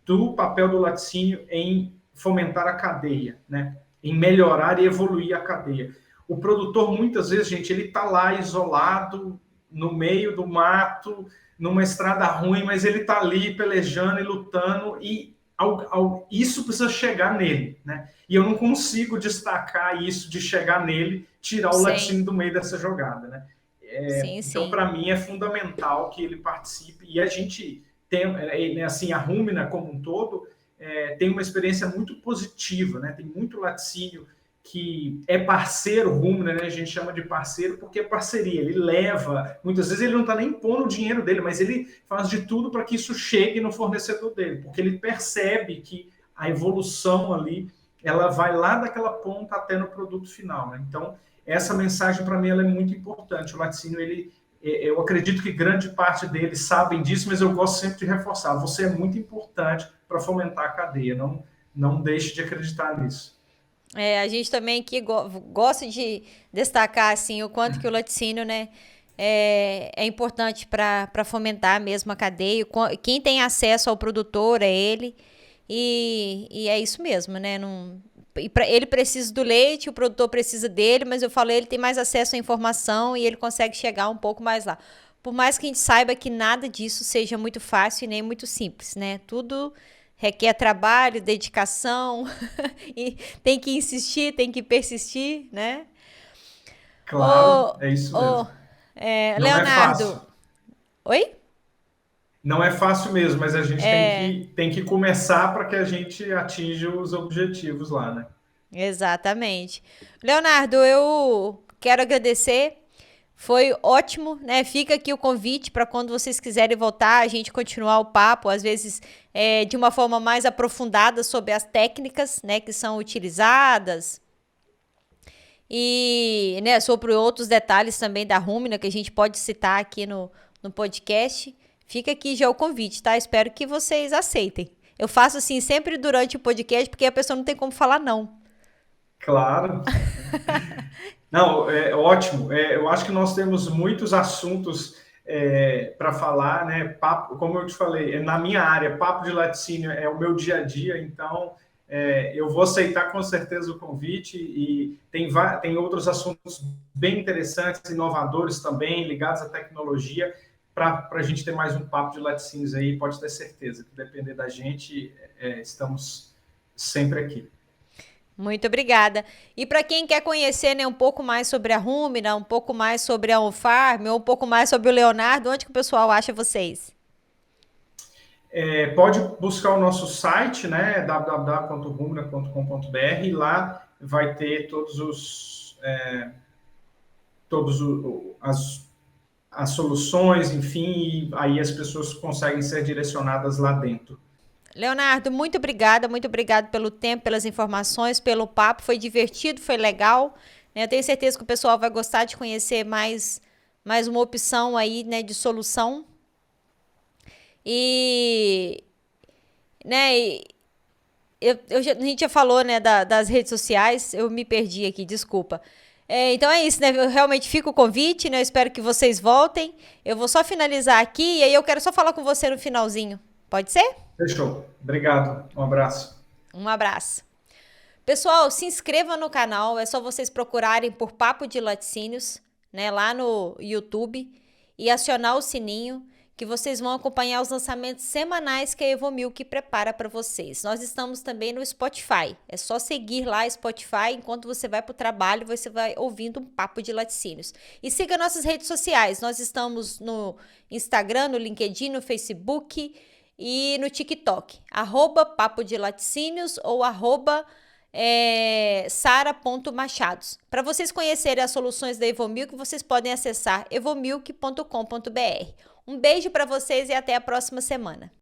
do papel do laticínio em fomentar a cadeia, né? Em melhorar e evoluir a cadeia. O produtor, muitas vezes, gente, ele está lá isolado, no meio do mato, numa estrada ruim, mas ele está ali pelejando e lutando, e isso precisa chegar nele, né? E eu não consigo destacar isso de chegar nele, tirar o laticínio do meio dessa jogada, né? Então, para mim, é fundamental que ele participe, e a gente tem, assim, a Rumina como um todo tem uma experiência muito positiva, né? Tem muito laticínio que é parceiro Rumina, né? A gente chama de parceiro porque é parceria, ele leva, muitas vezes ele não está nem pondo o dinheiro dele, mas ele faz de tudo para que isso chegue no fornecedor dele, porque ele percebe que a evolução ali, ela vai lá daquela ponta até no produto final, né? Então, essa mensagem para mim ela é muito importante. O laticínio, eu acredito que grande parte deles sabem disso, mas eu gosto sempre de reforçar. Você é muito importante para fomentar a cadeia, não deixe de acreditar nisso. A gente também aqui gosta de destacar assim, o quanto que o laticínio, né, é importante para fomentar mesmo a cadeia. Quem tem acesso ao produtor é ele, e é isso mesmo, né? Ele precisa do leite, o produtor precisa dele, mas eu falei, ele tem mais acesso à informação e ele consegue chegar um pouco mais lá. Por mais que a gente saiba que nada disso seja muito fácil e nem muito simples, né? Tudo requer trabalho, dedicação, e tem que insistir, tem que persistir, né? Claro, é isso Ô, mesmo. Não é Leonardo, fácil. oi? Não é fácil mesmo, mas a gente tem que começar para que a gente atinja os objetivos lá, né? Exatamente. Leonardo, eu quero agradecer. Foi ótimo, né? Fica aqui o convite para quando vocês quiserem voltar, a gente continuar o papo, às vezes de uma forma mais aprofundada sobre as técnicas, né, que são utilizadas e, né, sobre outros detalhes também da Rumina que a gente pode citar aqui no podcast. Fica aqui já o convite, tá? Espero que vocês aceitem. Eu faço assim sempre durante o podcast porque a pessoa não tem como falar não. Claro. Não, é ótimo. Eu acho que nós temos muitos assuntos para falar, né? Papo, como eu te falei, na minha área, papo de laticínio é o meu dia a dia, então eu vou aceitar com certeza o convite e tem outros assuntos bem interessantes, inovadores também, ligados à tecnologia, para a gente ter mais um papo de laticínios aí, pode ter certeza que depender da gente, estamos sempre aqui. Muito obrigada. E para quem quer conhecer, né, um pouco mais sobre a Rumina, um pouco mais sobre a OnFarm, ou um pouco mais sobre o Leonardo, onde que o pessoal acha vocês? Pode buscar o nosso site, né, www.rumina.com.br, e lá vai ter as soluções, enfim, e aí as pessoas conseguem ser direcionadas lá dentro. Leonardo, muito obrigada pelo tempo, pelas informações, pelo papo. Foi divertido, foi legal. Né? Eu tenho certeza que o pessoal vai gostar de conhecer mais uma opção aí, né, de solução. E, né, a gente já falou, né, das redes sociais. Eu me perdi aqui, desculpa. Então é isso, né? Eu realmente fico o convite, né? Eu espero que vocês voltem. Eu vou só finalizar aqui e aí eu quero só falar com você no finalzinho. Pode ser? Fechou. Obrigado. Um abraço. Um abraço. Pessoal, se inscreva no canal, é só vocês procurarem por Papo de Laticínios, né, lá no YouTube. e acionar o sininho, que vocês vão acompanhar os lançamentos semanais que a Evomilk prepara para vocês. Nós estamos também no Spotify. É só seguir lá Spotify, enquanto você vai para o trabalho, você vai ouvindo um papo de laticínios. E siga nossas redes sociais. Nós estamos no Instagram, no LinkedIn, no Facebook e no TikTok. @papo de laticínios ou @sara.machados. Para vocês conhecerem as soluções da Evomilk, vocês podem acessar evomilk.com.br. Um beijo para vocês e até a próxima semana.